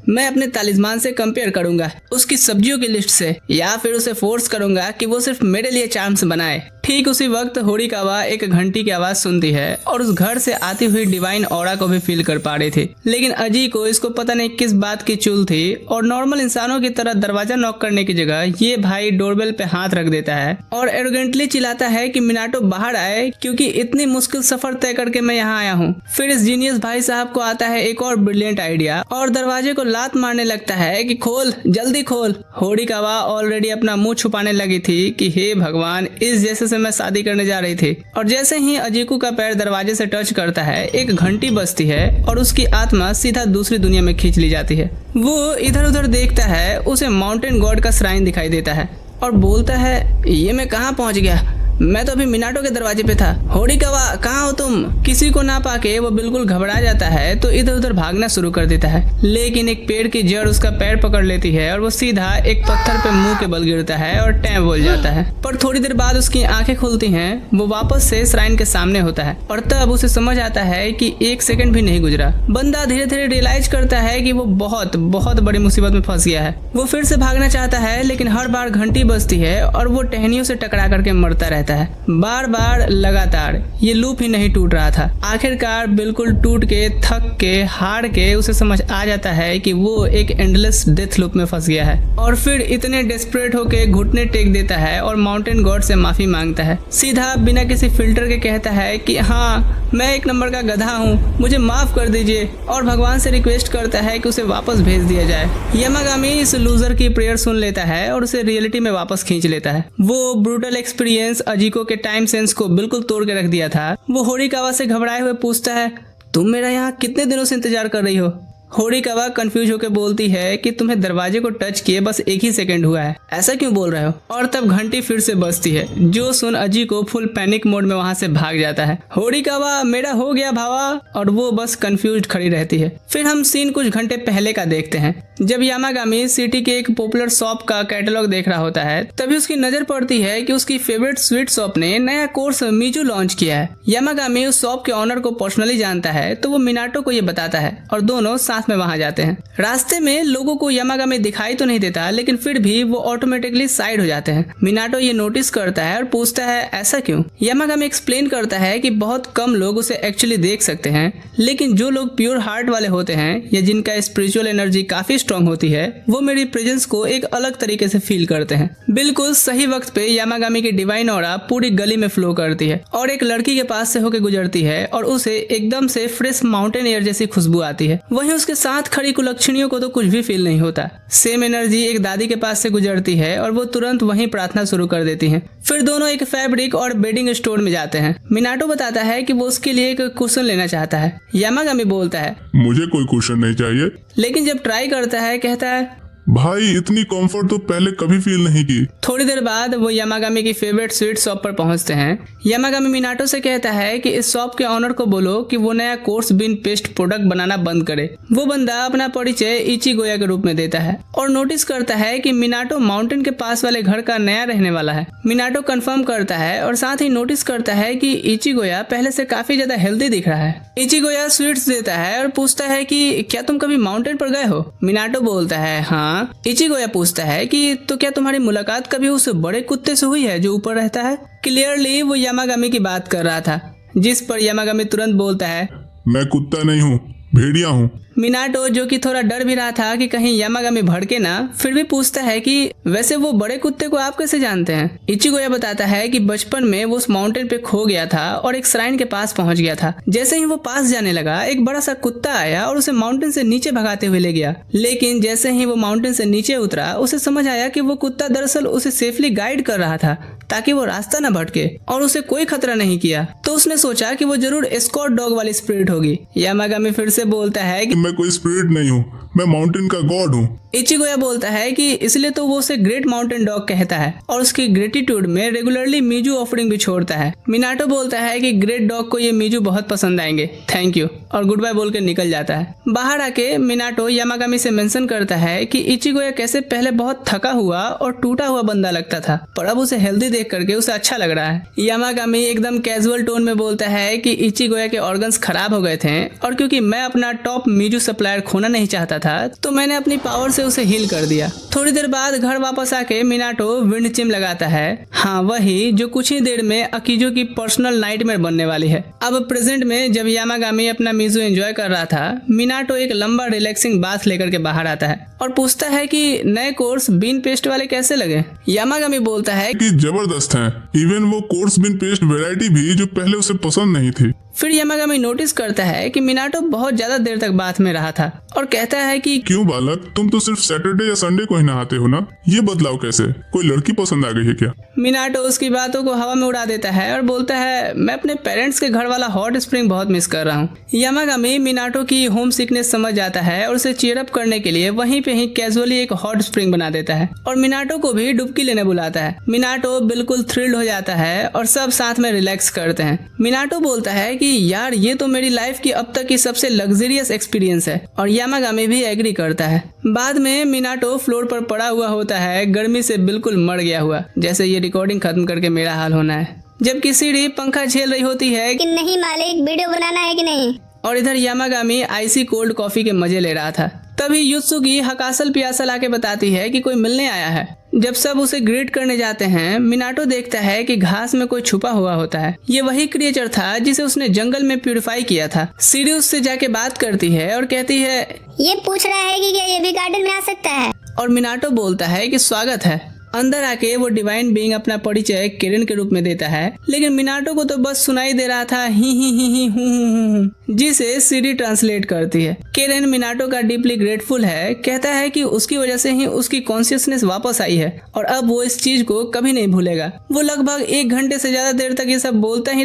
मैं अपने तालिस्मान से कंपेयर करूंगा, उसकी सब्जियों की लिस्ट से, या फिर उसे फोर्स करूंगा कि वो सिर्फ मेरे लिए चार्म्स बनाए। ठीक उसी वक्त होरिकावा एक घंटी की आवाज सुनती है और उस घर से आती हुई डिवाइन ऑरा को भी फील कर पा रही थी। लेकिन अजी को इसको पता नहीं किस बात की चुल थी और नॉर्मल इंसानों की तरह दरवाजा नॉक करने की जगह ये भाई डोरबेल पे हाथ रख देता है और एरोगेंटली चिल्लाता है कि मिनाटो बाहर आए क्योंकि इतनी मुश्किल सफर तय करके मैं यहाँ आया हूँ। फिर इस जीनियस भाई साहब को आता है एक और ब्रिलियंट आइडिया और दरवाजे को लात मारने लगता है कि खोल, जल्दी खोल। होरिकावा ऑलरेडी अपना मुंह छुपाने लगी थी कि हे भगवान, इस जैसे से मैं शादी करने जा रही थी। और जैसे ही अजीको का पैर दरवाजे से टच करता है एक घंटी बजती है और उसकी आत्मा सीधा दूसरी दुनिया में खींच ली जाती है। वो इधर उधर देखता है, उसे माउंटेन गॉड का श्राइन दिखाई देता है और बोलता है ये मैं कहाँ पहुंच गया, मैं तो अभी मिनाटो के दरवाजे पे था। होरिकावा कहाँ हो तुम? किसी को ना पाके वो बिल्कुल घबरा जाता है तो इधर उधर भागना शुरू कर देता है, लेकिन एक पेड़ की जड़ उसका पैर पकड़ लेती है और वो सीधा एक पत्थर पे मुंह के बल गिरता है और टैं बोल जाता है। पर थोड़ी देर बाद उसकी आंखें खुलती हैं, वो वापस से श्राइन के सामने होता है और तब उसे समझ आता है कि 1 सेकंड भी नहीं गुजरा। बंदा धीरे धीरे रियलाइज करता है कि वो बहुत बहुत बड़ी मुसीबत में फंस गया है। वो फिर से भागना चाहता है लेकिन हर बार घंटी बजती है और वो टहनियों से टकरा करके मरता रहता है, बार बार लगातार। ये लूप ही नहीं टूट रहा था। आखिरकार बिल्कुल टूट के, थक के, हार के उसे समझ आ जाता है कि वो एक एंडलेस डेथ लूप में फंस गया है और फिर इतने डेस्परेट होके घुटने टेक देता है और माउंटेन गॉड से माफी मांगता है। सीधा बिना किसी फिल्टर के कहता है कि हाँ, मैं 1 नंबर का गधा हूँ, मुझे माफ कर दीजिए, और भगवान से रिक्वेस्ट करता है कि उसे वापस भेज दिया जाए। यामागामी इस लूजर की प्रेयर सुन लेता है और उसे रियलिटी में वापस खींच लेता है। वो ब्रूटल एक्सपीरियंस अजीको के टाइम सेंस को बिल्कुल तोड़ के रख दिया था। वो होरिकावा से घबराए हुए पूछता है तुम मेरा यहाँ कितने दिनों से इंतजार कर रही हो? होरिकावा कंफ्यूज होकर बोलती है कि तुम्हें दरवाजे को टच किए बस 1 ही सेकंड हुआ है, ऐसा क्यों बोल रहे हो? और तब घंटी फिर से बजती है, जो सुन अजी को फुल पैनिक मोड में वहां से भाग जाता है। होरिकावा मेरा हो गया भावा, और वो बस कंफ्यूज खड़ी रहती है। फिर हम सीन कुछ घंटे पहले का देखते हैं, जब यामागामी सिटी के एक पॉपुलर शॉप का कैटलॉग देख रहा होता है। तभी उसकी नजर पड़ती है कि उसकी फेवरेट स्वीट शॉप ने नया कोर्स मीजू लॉन्च किया है। यामागामी उस शॉप के ऑनर को पर्सनली जानता है तो वो मिनाटो को ये बताता है और दोनों साथ में वहां जाते हैं। रास्ते में लोगों को यामागामी दिखाई तो नहीं देता, लेकिन फिर भी वो ऑटोमेटिकली साइड हो जाते हैं। मिनाटो ये नोटिस करता है और पूछता है ऐसा क्यों? यामागामी एक्सप्लेन करता है कि बहुत कम लोग उसे एक्चुअली देख सकते हैं, लेकिन जो लोग प्योर हार्ट वाले होते हैं या जिनका स्पिरिचुअल एनर्जी काफी स्ट्रांग होती है, वो मेरी प्रेजेंस को एक अलग तरीके से फील करते हैं। बिल्कुल सही वक्त पे यामागामी की डिवाइन ऑरा पूरी गली में फ्लो करती है और एक लड़की के पास से होकर गुजरती है और उसे एकदम से फ्रेश माउंटेन एयर जैसी खुशबू आती है। वहीं उसके साथ खड़ी कुलक्षणियों को तो कुछ भी फील नहीं होता। सेम एनर्जी एक दादी के पास से गुजरती है और वो तुरंत वहीं प्रार्थना शुरू कर देती हैं। फिर दोनों एक फैब्रिक और बेडिंग स्टोर में जाते हैं। मिनाटो बताता है कि वो उसके लिए एक कुशन लेना चाहता है। यामागामी बोलता है
मुझे कोई कुशन नहीं चाहिए,
लेकिन जब ट्राई करता है कहता है
भाई इतनी कंफर्ट तो पहले कभी फील नहीं की।
थोड़ी देर बाद वो यामागामी की फेवरेट स्वीट शॉप पर पहुंचते हैं। यामागामी मिनाटो से कहता है कि इस शॉप के ऑनर को बोलो कि वो नया कोर्स बीन पेस्ट प्रोडक्ट बनाना बंद करे। वो बंदा अपना परिचय इचिगोया के रूप में देता है और नोटिस करता है कि मिनाटो माउंटेन के पास वाले घर का नया रहने वाला है। मिनाटो कंफर्म करता है और साथ ही नोटिस करता है कि इचिगोया पहले से काफी ज्यादा हेल्दी दिख रहा है। इचिगोया स्वीट्स देता है और पूछता है कि क्या तुम कभी माउंटेन पर गए हो? मिनाटो बोलता है हाँ। इचिगोया पूछता है कि तो क्या तुम्हारी मुलाकात कभी उस बड़े कुत्ते से हुई है जो ऊपर रहता है? क्लियरली वो यामागामी की बात कर रहा था, जिस पर यामागामी तुरंत बोलता है
मैं कुत्ता नहीं हूँ, भेड़िया हूँ।
मिनाटो जो कि थोड़ा डर भी रहा था कि कहीं यामागामी भड़के ना, फिर भी पूछता है कि वैसे वो बड़े कुत्ते को आप कैसे जानते हैं? इचिगोया बताता है कि बचपन में वो उस माउंटेन पे खो गया था और एक श्राइन के पास पहुंच गया था। जैसे ही वो पास जाने लगा, एक बड़ा सा कुत्ता आया और उसे माउंटेन से नीचे भगाते हुए ले गया। लेकिन जैसे ही वो माउंटेन से नीचे उतरा, उसे समझ आया कि वो कुत्ता दरअसल उसे सेफली गाइड कर रहा था ताकि वो रास्ता न भटके, और उसे कोई खतरा नहीं किया। तो उसने सोचा कि वो जरूर एस्कॉर्ट डॉग वाली स्पिरिट होगी। यामागामी फिर से बोलता है कि
मैं कोई स्पिरिट नहीं हूँ, मैं माउंटेन का गॉड हूँ।
इचिगोया बोलता है कि इसलिए तो वो उसे ग्रेट माउंटेन डॉग कहता है और उसकी ग्रेटिट्यूड में रेगुलरली मीजू ऑफरिंग भी छोड़ता है। मिनाटो बोलता है कि ग्रेट डॉग को ये मीजू बहुत पसंद आएंगे, थैंक यू, और गुड बाय बोल के निकल जाता है। बाहर आके मिनाटो यामागामी से मेंशन करता है कि इचिगोया कैसे पहले बहुत थका हुआ और टूटा हुआ बंदा लगता था, पर अब उसे हेल्दी देख करके उसे अच्छा लग रहा है। यामागामी एकदम कैजुअल टोन में बोलता है कि इचिगोया के ऑर्गन्स खराब हो गए थे और क्योंकि मैं अपना टॉप मीजू सप्लायर खोना नहीं चाहता था, था तो मैंने अपनी पावर से उसे हील कर दिया। थोड़ी देर बाद घर वापस आके मिनाटो विंड चिम लगाता है, हाँ वही जो कुछ ही देर में अकीजो की पर्सनल नाइटमेयर बनने वाली है। अब प्रेजेंट में जब यामागामी अपना मिजू एंजॉय कर रहा था, मिनाटो एक लंबा रिलैक्सिंग बाथ लेकर के बाहर आता है और पूछता है कि नए कोर्स बीन पेस्ट वाले कैसे लगे। यामागामी बोलता है
कि जबरदस्त हैं। इवन वो कोर्स बिन पेस्ट वैरायटी भी जो पहले उसे पसंद नहीं थी।
फिर यामागामी नोटिस करता है कि मिनाटो बहुत ज्यादा देर तक बाथ में रहा था और कहता है कि
क्यों बालक, तुम तो सिर्फ सैटरडे या संडे को ही नहाते हो ना, ये बदलाव कैसे? कोई लड़की पसंद आ गई है क्या?
मिनाटो उसकी बातों को हवा में उड़ा देता है और बोलता है मैं अपने पेरेंट्स के घर वाला हॉट स्प्रिंग बहुत मिस कर रहा हूँ। यामागामी मिनाटो की होम सिकनेस समझ जाता है और उसे चीयर अप करने के लिए वहीं पे ही कैजुअली एक हॉट स्प्रिंग बना देता है और मिनाटो को भी डुबकी लेने बुलाता है। मिनाटो बिल्कुल थ्रिल्ड हो जाता है और सब साथ में रिलैक्स करते हैं। मिनाटो बोलता है कि यार ये तो मेरी लाइफ की अब तक की सबसे लग्जरियस एक्सपीरियंस है और यामागामी भी एग्री करता है। बाद में मिनाटो फ्लोर पर पड़ा हुआ होता है, गर्मी से बिल्कुल मर गया हुआ, जैसे ये रिकॉर्डिंग खत्म करके मेरा हाल होना है। जबकि सीढ़ी पंखा झेल रही होती है
कि नहीं मालिक, वीडियो बनाना है कि नहीं।
और इधर यामागामी आइसी कोल्ड कॉफी के मजे ले रहा था। तभी युत्सुकी हकासल पियासल आके बताती है कि कोई मिलने आया है। जब सब उसे ग्रीट करने जाते हैं, मिनाटो देखता है कि घास में कोई छुपा हुआ होता है। ये वही क्रिएचर था जिसे उसने जंगल में प्यूरिफाई किया था। सीढ़ी उससे जाके बात करती है और कहती है
ये पूछ रहा है कि क्या ये भी गार्डन में आ सकता है।
और मिनाटो बोलता है कि स्वागत है। अंदर आके वो डिवाइन बीइंग अपना परिचय केरन के रूप में देता है, लेकिन मिनाटो को तो बस सुनाई दे रहा था ही हूँ, जिसे सीडी ट्रांसलेट करती है। केरन मिनाटो का डीपली ग्रेटफुल है, कहता है कि उसकी वजह से ही उसकी कॉन्शियसनेस वापस आई है और अब वो इस चीज को कभी नहीं भूलेगा। वो लगभग 1 घंटे से ज्यादा देर तक ये सब बोलता ही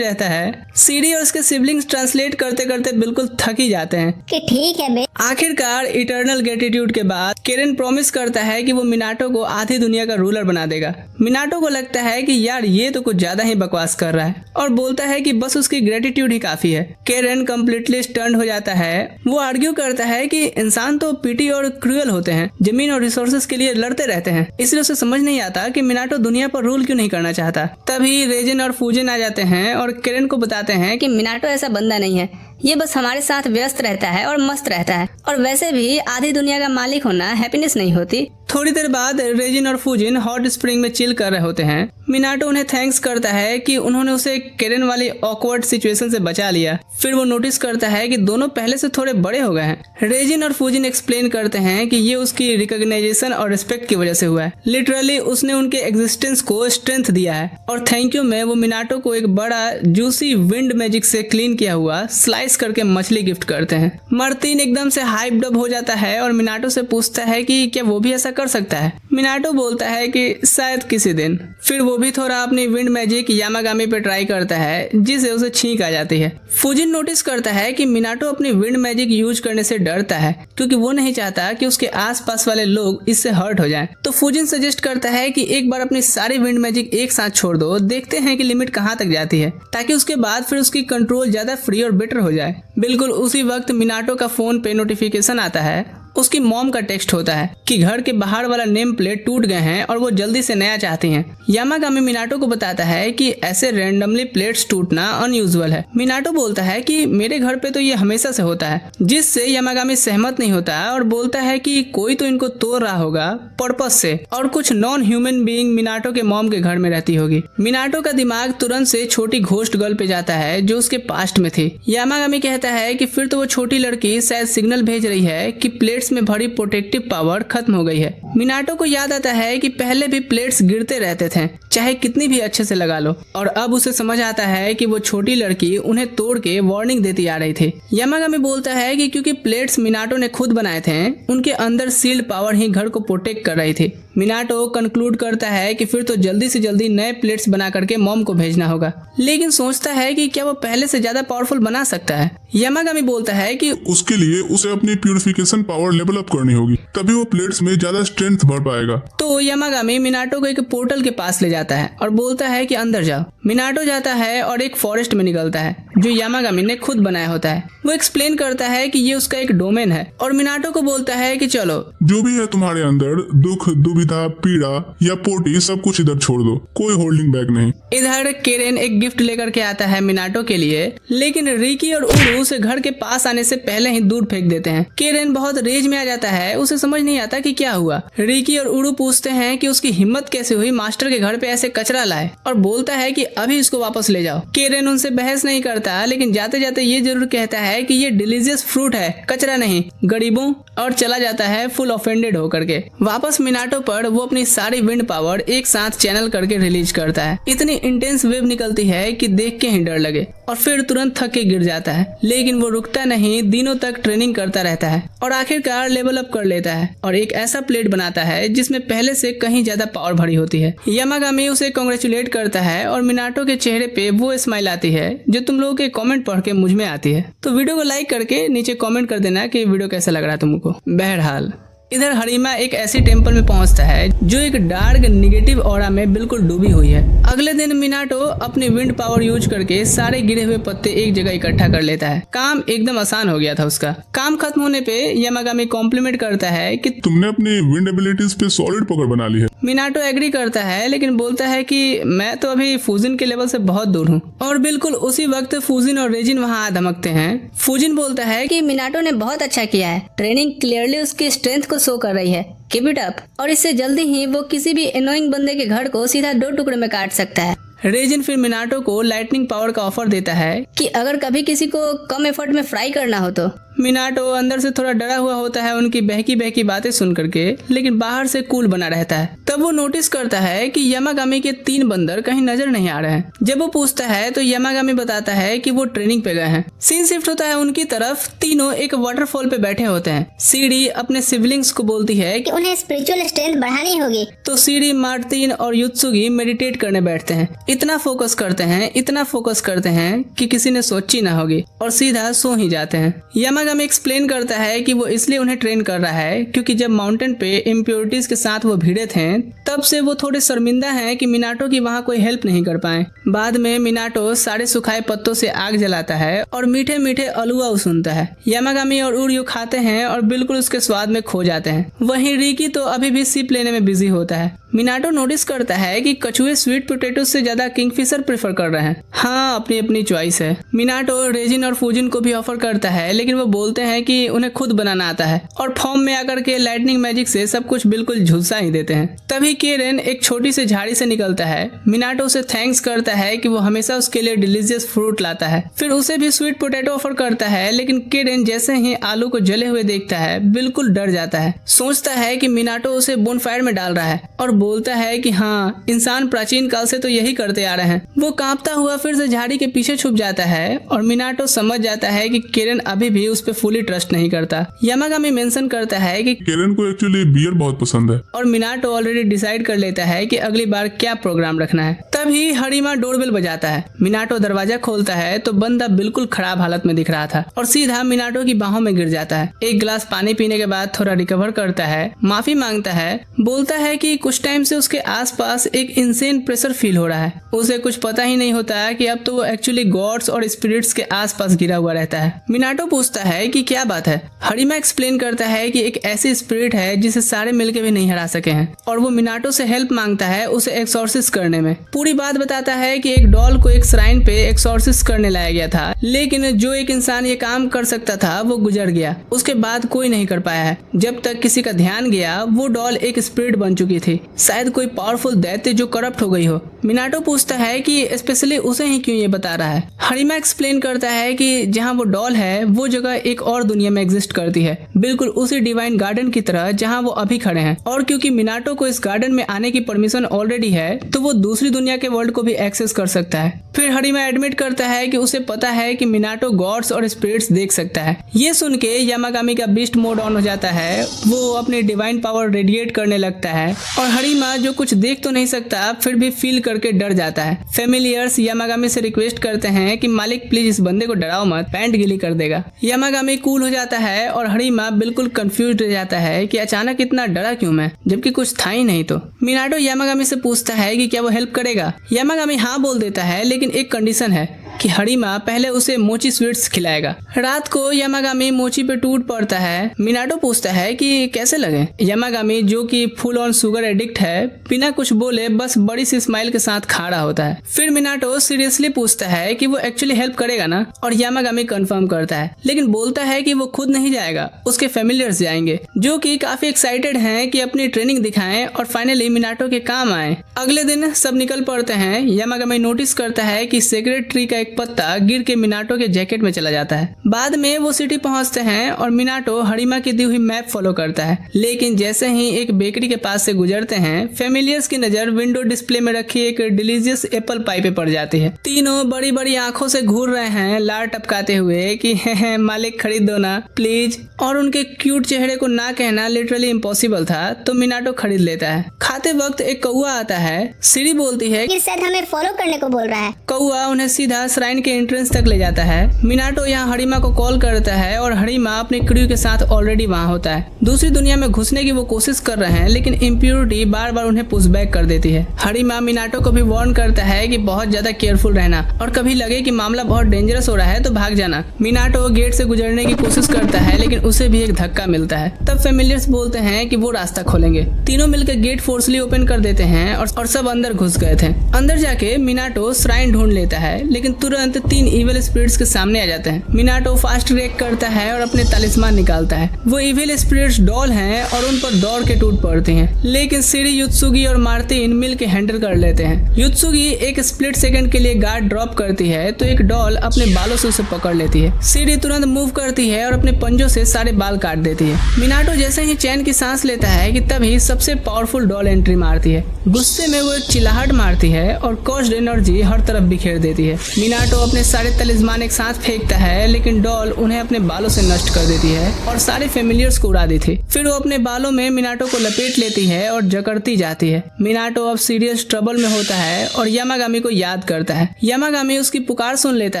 रहता है। सीडी और उसके सिबलिंग्स ट्रांसलेट करते करते बिल्कुल थक ही जाते हैं
कि ठीक है बे।
आखिरकार इटर्नल ग्रेटिट्यूड के बाद केरन प्रॉमिस करता है कि वो मिनाटो को आधी दुनिया का रूलर बना देगा। मिनाटो को लगता है कि यार ये तो कुछ ज्यादा ही बकवास कर रहा है और बोलता है कि बस उसकी ग्रेटिट्यूड ही काफी है। केरन कम्प्लीटली स्टन्ड हो जाता है। वो आर्ग्यू करता है कि इंसान तो पिटी और क्रूअल होते हैं, जमीन और रिसोर्सेज के लिए लड़ते रहते हैं, इसलिए उसे समझ नहीं आता कि मिनाटो दुनिया पर रूल क्यों नहीं करना चाहता। तभी रेजिन और फूजिन आ जाते हैं और केरन को बताते हैं
कि मिनाटो ऐसा बंदा नहीं है, ये बस हमारे साथ व्यस्त रहता है और मस्त रहता है, और वैसे भी आधी दुनिया का मालिक होना हैप्पीनेस नहीं होती।
थोड़ी देर बाद रेजिन और फूजिन हॉट स्प्रिंग में चिल कर रहे होते हैं। मिनाटो उन्हें थैंक्स करता है कि उन्होंने उसे केरन वाली ऑकवर्ड सिचुएशन से बचा लिया। फिर वो नोटिस करता है कि दोनों पहले से थोड़े बड़े हो गए हैं। रेजिन और फूजिन एक्सप्लेन करते हैं कि ये उसकी रिकॉग्नाइजेशन और रिस्पेक्ट की वजह से हुआ है। लिटरली उसने उनके एग्जिस्टेंस को स्ट्रेंथ दिया है। और थैंक यू में वो मिनाटो को एक बड़ा जूसी विंड मैजिक से क्लीन किया हुआ स्लाइस करके मछली गिफ्ट करते हैं। मार्टिन एकदम से हाइप्ड अप हो जाता है और मिनाटो से पूछता है कि क्या वो भी ऐसा कर सकता है। मिनाटो बोलता है कि शायद किसी दिन। फिर वो भी थोड़ा अपनी विंड मैजिक यामागामी पे ट्राई करता है, जिसे उसे छींक आ जाती है। फूजिन नोटिस करता है कि मिनाटो अपनी विंड मैजिक यूज करने से डरता है, क्योंकि वो नहीं चाहता कि उसके आसपास वाले लोग इससे हर्ट हो जाएं। तो फूजिन सजेस्ट करता है कि एक बार अपनी सारी विंड मैजिक एक साथ छोड़ दो, देखते हैं कि लिमिट कहाँ तक जाती है, ताकि उसके बाद फिर उसकी कंट्रोल ज्यादा फ्री और बेटर हो जाए। बिल्कुल उसी वक्त मिनाटो का फोन पे नोटिफिकेशन आता है। उसकी मॉम का टेक्स्ट होता है कि घर के बाहर वाला नेम प्लेट टूट गए हैं और वो जल्दी से नया चाहती हैं। यामागामी मिनाटो को बताता है कि ऐसे रैंडमली प्लेट्स टूटना अनयूजुअल है। मिनाटो बोलता है कि मेरे घर पे तो ये हमेशा से होता है, जिससे यामागामी सहमत नहीं होता और बोलता है कि कोई तो इनको तोड़ रहा होगा पर्पस से, और कुछ नॉन ह्यूमन बीइंग मिनाटो के मॉम के घर में रहती होगी। मिनाटो का दिमाग तुरंत से छोटी घोस्ट गर्ल पे जाता है जो उसके पास्ट में थी। यामागामी कहता है कि फिर तो वो छोटी लड़की शायद सिग्नल भेज रही है कि प्लेट्स में भरी प्रोटेक्टिव पावर खत्म हो गई है। मिनाटो को याद आता है कि पहले भी प्लेट्स गिरते रहते थे, चाहे कितनी भी अच्छे से लगा लो, और अब उसे समझ आता है कि वो छोटी लड़की उन्हें तोड़ के वार्निंग देती आ रही थी। यामागामी बोलता है कि क्योंकि प्लेट्स मिनाटो ने खुद बनाए थे, उनके अंदर सील्ड पावर ही घर को प्रोटेक्ट कर रही थी। मिनाटो कंक्लूड करता है कि फिर तो जल्दी से जल्दी नए प्लेट्स बना करके मॉम को भेजना होगा, लेकिन सोचता है कि क्या वो पहले से ज्यादा पावरफुल बना सकता है। यामागामी बोलता है कि
उसके लिए उसे अपनी प्यूरिफिकेशन पावर लेवल अप करनी होगी, तभी वो प्लेट्स में ज्यादा स्ट्रेंथ भर पाएगा।
तो यामागामी मिनाटो को एक पोर्टल के पास ले जाता है और बोलता है कि अंदर जाओ। मिनाटो जाता है और एक फॉरेस्ट में निकलता है। जो यामागामी ने खुद बनाया होता है। वो एक्सप्लेन करता है कि ये उसका एक डोमेन है और मिनाटो को बोलता है कि चलो
जो भी है तुम्हारे अंदर, दुख, दुविधा, पीड़ा या पोटी, सब कुछ इधर छोड़ दो, कोई होल्डिंग बैक नहीं।
इधर केरेन एक गिफ्ट लेकर के आता है मिनाटो के लिए, लेकिन रिकी और उरू उसे घर के पास आने से पहले ही दूर फेंक देते हैं। केरेन बहुत रेज में आ जाता है, उसे समझ नहीं आता कि क्या हुआ। रिकी और उरू पूछते हैं कि उसकी हिम्मत कैसे हुई मास्टर के घर पे ऐसे कचरा लाए, और बोलता है कि अभी इसको वापस ले जाओ। केरेन उनसे बहस नहीं करता, लेकिन जाते जाते ये जरूर कहता है कि ये डिलीशियस फ्रूट है, कचरा नहीं, गरीबों, और चला जाता है फुल ऑफेंडेड होकर के। वापस मिनाटो पर वो अपनी सारी विंड पावर एक साथ चैनल करके रिलीज करता है। इतनी इंटेंस वेव निकलती है कि देख के ही डर लगे, और फिर तुरंत थक के गिर जाता है। लेकिन वो रुकता नहीं, दिनों तक ट्रेनिंग करता रहता है और आखिरकार लेवल अप कर लेता है और एक ऐसा प्लेट बनाता है जिसमें पहले से कहीं ज्यादा पावर भरी होती है। यामागामी उसे कांग्रेचुलेट करता है और मिनाटो के चेहरे पे वो स्माइल आती है जो तुम लोगों के कमेंट पढ़ के मुझ में आती है। तो वीडियो को लाइक करके नीचे कमेंट कर देना कि वीडियो कैसा लग रहा है तुमको। बहरहाल इधर हरीमा एक ऐसी टेम्पल में पहुंचता है जो एक डार्क निगेटिव ऑरा में बिल्कुल डूबी हुई है। अगले दिन मिनाटो अपनी विंड पावर यूज करके सारे गिरे हुए पत्ते एक जगह इकट्ठा कर लेता है। काम एकदम आसान हो गया था उसका। काम खत्म होने पे यामागामी कॉम्प्लीमेंट करता है कि
तुमने अपनी विंड एबिलिटीज पे सॉलिड पकड़ बना ली है।
मिनाटो एग्री करता है, लेकिन बोलता है कि मैं तो अभी फूजिन के लेवल से बहुत दूर हूँ। और बिल्कुल उसी वक्त फूजिन और रेजिन वहाँ आ धमकते हैं। फूजिन बोलता है
कि मिनाटो ने बहुत अच्छा किया है, ट्रेनिंग क्लियरली उसकी स्ट्रेंथ को शो कर रही है, कीप इट अप, और इससे जल्दी ही वो किसी भी एनोइंग बंदे के घर को सीधा 2 टुकड़े में काट सकता है।
रेजिन फिर मिनाटो को लाइटनिंग पावर का ऑफर देता है
कि अगर कभी किसी को कम एफर्ट में फ्राई करना हो तो।
मिनाटो अंदर से थोड़ा डरा हुआ होता है उनकी बहकी बहकी बातें सुन करके, लेकिन बाहर से कूल बना रहता है। तब वो नोटिस करता है कि यामागामी के 3 बंदर कहीं नजर नहीं आ रहे हैं। जब वो पूछता है तो यामागामी बताता है कि वो ट्रेनिंग पे गए हैं। सीन शिफ्ट होता है उनकी तरफ। तीनों एक वाटरफॉल पे बैठे होते हैं। सीडी अपने सिबलिंग्स को बोलती है
कि उन्हें स्पिरिचुअल स्ट्रेंथ बढ़ानी होगी।
तो सीडी, मार्टिन और युत्सुगी मेडिटेट करने बैठते हैं। इतना फोकस करते हैं कि किसी ने सोची ना होगी और सीधा सो ही जाते हैं। यामागामी एक्सप्लेन करता है कि वो इसलिए उन्हें ट्रेन कर रहा है क्योंकि जब माउंटेन पे इम्प्योरिटीज के साथ वो भिड़े थे तब से वो थोड़े शर्मिंदा हैं कि मिनाटो की वहाँ कोई हेल्प नहीं कर पाए। बाद में मिनाटो सारे सुखाए पत्तों से आग जलाता है और मीठे मीठे अलुआ सुनता है। यामागामी और उरियो खाते हैं और बिल्कुल उसके स्वाद में खो जाते हैं। वहीं रिकी तो अभी भी सिप लेने में बिजी होता है। मिनाटो नोटिस करता है कि कछुए स्वीट पोटैटो से ज्यादा किंगफिशर प्रेफर कर रहे हैं। हाँ, अपनी अपनी चॉइस है। मिनाटो रेजिन और फूजिन को भी ऑफर करता है, लेकिन वो बोलते हैं कि उन्हें खुद बनाना आता है और फॉर्म में आकर के लाइटनिंग मैजिक से सब कुछ बिल्कुल झुलसा ही देते हैं। तभी केरेन एक छोटी सी झाड़ी से निकलता है। मिनाटो उसे थैंक्स करता है कि वो हमेशा उसके लिए डिलीशियस फ्रूट लाता है। फिर उसे भी स्वीट पोटैटो ऑफर करता है, लेकिन केरेन जैसे ही आलू को जले हुए देखता है बिल्कुल डर जाता है। सोचता है कि मिनाटो उसे बोनफायर में डाल रहा है और बोलता है कि हाँ, इंसान प्राचीन काल से तो यही करते आ रहे हैं। वो कांपता हुआ फिर से झाड़ी के पीछे छुप जाता है और मिनाटो समझ जाता है कि केरेन अभी भी उस पर फुली ट्रस्ट नहीं करता। यामागामी मेंशन करता है कि
केरेन को एक्चुअली बियर बहुत पसंद है
और मिनाटो ऑलरेडी डिसाइड कर लेता है कि अगली बार क्या प्रोग्राम रखना है। तभी हरीमा डोरबेल बजाता है। मिनाटो दरवाजा खोलता है तो बंदा बिल्कुल खराब हालत में दिख रहा था और सीधा मिनाटो की बाहों में गिर जाता है। एक गिलास पानी पीने के बाद थोड़ा रिकवर करता है, माफी मांगता है, बोलता है कि कुछ टाइम से उसके आसपास एक इंसेन प्रेशर फील हो रहा है। उसे कुछ पता ही नहीं होता है कि अब तो वो एक्चुअली गॉड्स और स्पिरिट्स के आसपास गिरा हुआ रहता है। मिनाटो पूछता है कि क्या बात है। हरीमा एक्सप्लेन करता है कि एक ऐसी स्पिरिट है जिसे सारे मिलके भी नहीं हरा सके हैं और वो मिनाटो से हेल्प मांगता है उसे एक्सॉर्सिस्ट करने में। पूरी बात बताता है कि एक डॉल को एक श्राइन पे एक्सॉर्सिस्ट करने लाया गया था, लेकिन जो एक इंसान ये काम कर सकता था वो गुजर गया। उसके बाद कोई नहीं कर पाया है। जब तक किसी का ध्यान गया वो डॉल एक स्पिरिट बन चुकी थी, शायद कोई पावरफुल दैत्य जो करप्ट हो गई हो। मिनाटो पूछता है कि स्पेशली उसे ही क्यों ये बता रहा है। हरीमा एक्सप्लेन करता है कि जहाँ वो डॉल है वो जगह एक और दुनिया में एग्जिस्ट करती है, बिल्कुल उसी डिवाइन गार्डन की तरह जहाँ वो अभी खड़े हैं। और क्योंकि मिनाटो को इस गार्डन में आने की परमिशन ऑलरेडी है तो वो दूसरी दुनिया के वर्ल्ड को भी एक्सेस कर सकता है। फिर हरीमा एडमिट करता है कि उसे पता है कि मिनाटो गॉड्स और स्पिरिट्स देख सकता है। ये सुन के यामागामी का बीस्ट मोड ऑन हो जाता है। वो अपनी डिवाइन पावर रेडिएट करने लगता है और हरीमा जो कुछ देख तो नहीं सकता फिर भी फील करके डर जाता है। फेमिलियर्स यामागामी से रिक्वेस्ट करते हैं कि मालिक प्लीज इस बंदे को डराओ मत, पैंट गीली कर देगा। यामागामी कूल हो जाता है और हरीमा बिल्कुल कंफ्यूज रह जाता है कि अचानक इतना डरा क्यों मैं, जबकि कुछ था ही नहीं। तो मिनाटो यामागामी से पूछता है कि क्या वो हेल्प करेगा। यामागामी हाँ बोल देता है, लेकिन एक कंडीशन है कि हरिमा पहले उसे मोची स्वीट्स खिलाएगा। रात को यामागामी मोची पे टूट पड़ता है। मिनाटो पूछता है कि कैसे लगे। यामागामी जो कि फुल ऑन शुगर एडिक्ट है, बिना कुछ बोले बस बड़ी सी स्माइल के साथ खड़ा होता है। फिर मिनाटो सीरियसली पूछता है कि वो एक्चुअली हेल्प करेगा ना, और यामागामी कंफर्म करता है, लेकिन बोलता है कि वो खुद नहीं जाएगा, उसके फैमिलियर्स जाएंगे, जो कि काफी एक्साइटेड हैं कि अपनी ट्रेनिंग दिखाएं और फाइनली मिनाटो के काम आए। अगले दिन सब निकल पड़ते हैं। यामागामी नोटिस करता है कि सेक्रेट ट्री का एक पत्ता गिर के मिनाटो के जैकेट में चला जाता है। बाद में वो सिटी पहुंचते हैं और मिनाटो हरिमा की दी हुई मैप फॉलो करता है, लेकिन जैसे ही एक बेकरी के पास से गुजरते हैं, फैमिलियर्स की नजर विंडो डिस्प्ले में रखी एक डिलीशियस एप्पल पाई पे पड़ जाती है। तीनों बड़ी बड़ी आंखों से घूर रहे हैं, लार टपकाते हुए कि हे मालिक खरीद दो ना प्लीज, और उनके क्यूट चेहरे को ना कहना लिटरली इम्पॉसिबल था, तो मिनाटो खरीद लेता है। खाते वक्त एक कौआ आता है। सीरी बोलती है
कि शायद हमें फॉलो करने को बोल रहा है।
कौआ उन्हें सीधा श्राइन के एंट्रेंस तक ले जाता है। मिनाटो यहाँ हरिमा को कॉल करता है और हरिमा अपने क्रू के साथ ऑलरेडी वहाँ होता है। दूसरी दुनिया में घुसने की वो कोशिश कर रहे हैं, लेकिन इम्प्योरिटी बार बार उन्हें पुश बैक कर देती है। हरिमा मिनाटो को भी वार्न करता है कि बहुत ज्यादा केयरफुल रहना, और कभी लगे कि मामला बहुत डेंजरस हो रहा है तो भाग जाना। मिनाटो गेट से गुजरने की कोशिश करता है, लेकिन उसे भी एक धक्का मिलता है। तब फैमिलियर्स बोलते हैं कि वो रास्ता खोलेंगे। तीनों मिलकर गेट फोर्सली ओपन कर देते हैं और सब अंदर घुस गए थे। अंदर जाके मिनाटो श्राइन ढूंढ लेता है, लेकिन तुरंत 3 इविल स्पिरिट्स के सामने आ जाते हैं। मिनाटो फास्ट ब्रेक करता है और अपने तालिस्मान निकालता है। वो इविल स्पिरिट्स डॉल हैं और उन पर दौड़ के टूट पड़ती हैं, लेकिन सीरी, युत्सुगी और मार्टिन मिल के हैंडल कर लेते हैं। युत्सुगी एक स्प्लिट सेकंड के लिए गार्ड ड्रॉप करती है तो एक डॉल अपने बालों से उसे पकड़ लेती है। सीरी तुरंत मूव करती है और अपने पंजों से सारे बाल काट देती है। मिनाटो जैसे ही चैन की सांस लेता है कि तभी सबसे पावरफुल डॉल एंट्री मारती है। गुस्से में वो एक चिल्लाहट मारती है और कॉस्ड एनर्जी हर तरफ बिखेर देती है। मिनाटो अपने सारे तलिस्मान एक साथ फेंकता है, लेकिन डॉल उन्हें अपने बालों से नष्ट कर देती है और सारे फैमिलियर्स को उड़ा देती है। फिर वो अपने बालों में मिनाटो को लपेट लेती है और जकड़ती जाती है। मिनाटो अब सीरियस ट्रबल में होता है और यामागामी को याद करता है। यामागामी उसकी पुकार सुन लेता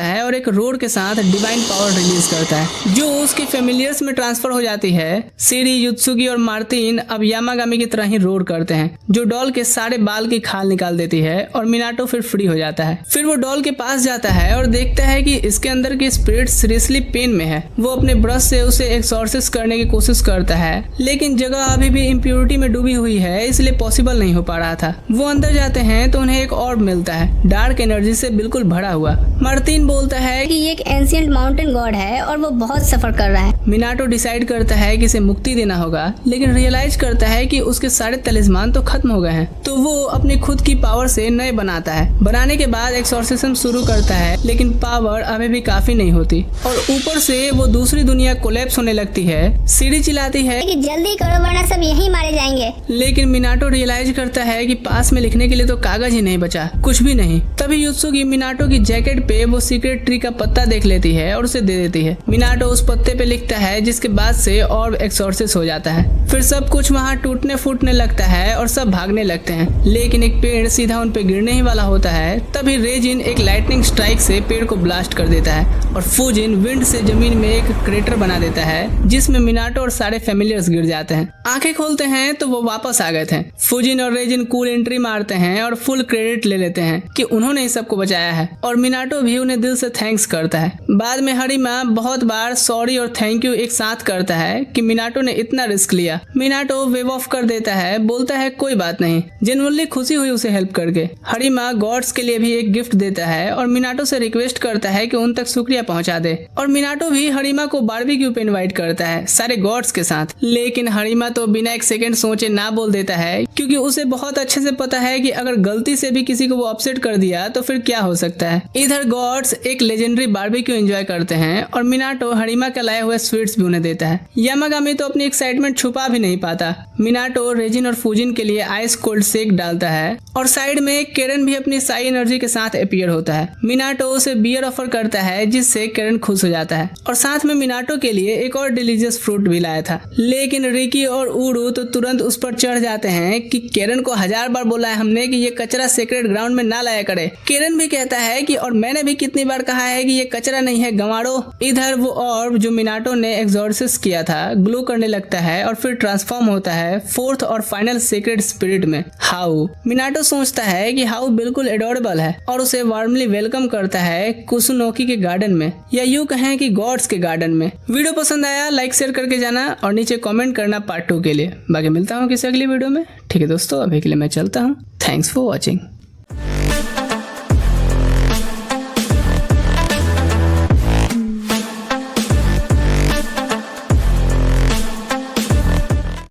है और एक रोड के साथ डिवाइन पावर रिलीज करता है, जो उसके फैमिलियर्स में ट्रांसफर हो जाती है। सीरी, युत्सुगी और मार्टिन अब यामागामी की तरह ही रोड करते हैं, जो डॉल के सारे बाल की खाल निकाल देती है और मिनाटो फिर फ्री हो जाता है। फिर वो डॉल के पास जाता है और देखता है कि इसके अंदर की स्पिरिट सीरियसली पेन में है। वो अपने ब्रश से उसे एक्सॉर्सिस्ट करने की कोशिश करता है, लेकिन जगह अभी भी इम्प्योरिटी में डूबी हुई है, इसलिए पॉसिबल नहीं हो पा रहा था। वो अंदर जाते हैं तो उन्हें एक ऑर्ब मिलता है, डार्क एनर्जी से बिल्कुल भरा हुआ। मार्टिन बोलता है
कि ये एक एंशिएंट माउंटेन गॉड है और वो बहुत सफर कर रहा है।
मिनाटो डिसाइड करता है कि इसे मुक्ति देना होगा, लेकिन रियलाइज करता है कि उसके सारे तलिस्मान तो खत्म हो गए हैं, तो वो अपनी खुद की पावर से नए बनाता है। बनाने के बाद एक्सॉर्सिज्म शुरू करता है, लेकिन पावर अभी भी काफी नहीं होती और ऊपर से वो दूसरी दुनिया कोलैप्स होने लगती है। सीढ़ी चिल्लाती है
कि जल्दी करो वरना सब यहीं मारे जाएंगे।
लेकिन मिनाटो रियलाइज करता है कि पास में लिखने के लिए तो कागज ही नहीं बचा, कुछ भी नहीं। तभी युत्सुगी मिनाटो की जैकेट पे वो सीक्रेट ट्री का पत्ता देख लेती है और उसे दे देती है। मिनाटो उस पत्ते पे लिखता है, जिसके बाद से और एक्सॉर्सिस हो जाता है। फिर सब कुछ वहाँ टूटने फूटने लगता है और सब भागने लगते हैं, लेकिन एक पेड़ सीधा उन पे गिरने ही वाला होता है। तभी रेजिन एक लाइटनिंग स्ट्राइक से पेड़ को ब्लास्ट कर देता है और फूजिन विंड से जमीन में एक क्रेटर बना देता है, जिसमें मिनाटो और सारे फैमिलियर्स गिर जाते हैं। आंखें खोलते हैं तो वो वापस आ गए थे। फूजिन और रेजिन कूल एंट्री मारते हैं और फुल क्रेडिट ले लेते हैं कि उन्होंने ही सबको बचाया है, और मिनाटो भी उन्हें दिल से थैंक्स करता है। बाद में हरिमा बहुत बार सॉरी और थैंक यू एक साथ करता है कि मिनाटो ने इतना रिस्क लिया। मिनाटो वेव ऑफ कर देता है, बोलता है कोई बात नहीं, जेन्युइनली खुशी हुई उसे हेल्प करके। हरिमा गॉड्स के लिए भी एक गिफ्ट देता है और मिनाटो से रिक्वेस्ट करता है कि उन तक शुक्रिया पहुंचा दे, और मिनाटो भी हरिमा को बारबेक्यू पे इनवाइट करता है सारे गॉड्स के साथ। लेकिन हरिमा तो बिना एक सेकंड सोचे ना बोल देता है, क्योंकि उसे बहुत अच्छे से पता है कि अगर गलती से भी किसी को वो अपसेट कर दिया तो फिर क्या हो सकता है। इधर गॉड्स एक लेजेंडरी बारबेक्यू एंजॉय करते हैं और मिनाटो हरिमा के लाए हुए स्वीट्स भी उन्हें देता है। यामागामी तो अपनी एक्साइटमेंट छुपा भी नहीं पाता। मिनाटो रेजिन और फूजिन के लिए आइस कोल्ड शेक डालता है और साइड में केरन भी अपनी साई एनर्जी के साथ अपीयर होता है। मिनाटो उसे बियर ऑफर करता है, जिससे केरन खुश हो जाता है, और साथ में मिनाटो के लिए एक और डिलीशियस फ्रूट भी लाया था। लेकिन रिकी और उडू तो तुरंत उस पर चढ़ जाते हैं कि केरन को 1000 बार बोला है हमने कि ये कचरा सेक्रेट ग्राउंड में ना लाया करे। केरन भी कहता है कि और मैंने भी कितनी बार कहा है कि ये कचरा नहीं है गंवाड़ो। इधर वो ऑर्ब जो मिनाटो ने एक्सॉर्सिस किया था ग्लो करने लगता है और फिर ट्रांसफॉर्म होता है है फोर्थ और फाइनल सीक्रेट स्पिरिट में, हाउ। मिनाटो सोचता है कि हाउ बिल्कुल एडोरेबल है और उसे वार्मली वेलकम करता है कुसुनोकी के गार्डन में, या यूं कहें कि गॉड्स के गार्डन में। वीडियो पसंद आया लाइक शेयर करके जाना और नीचे कमेंट करना पार्ट 2 के लिए। बाकी मिलता हूँ किसी अगली वीडियो में। ठीक है दोस्तों, अभी के लिए मैं चलता हूँ। Thanks for watching.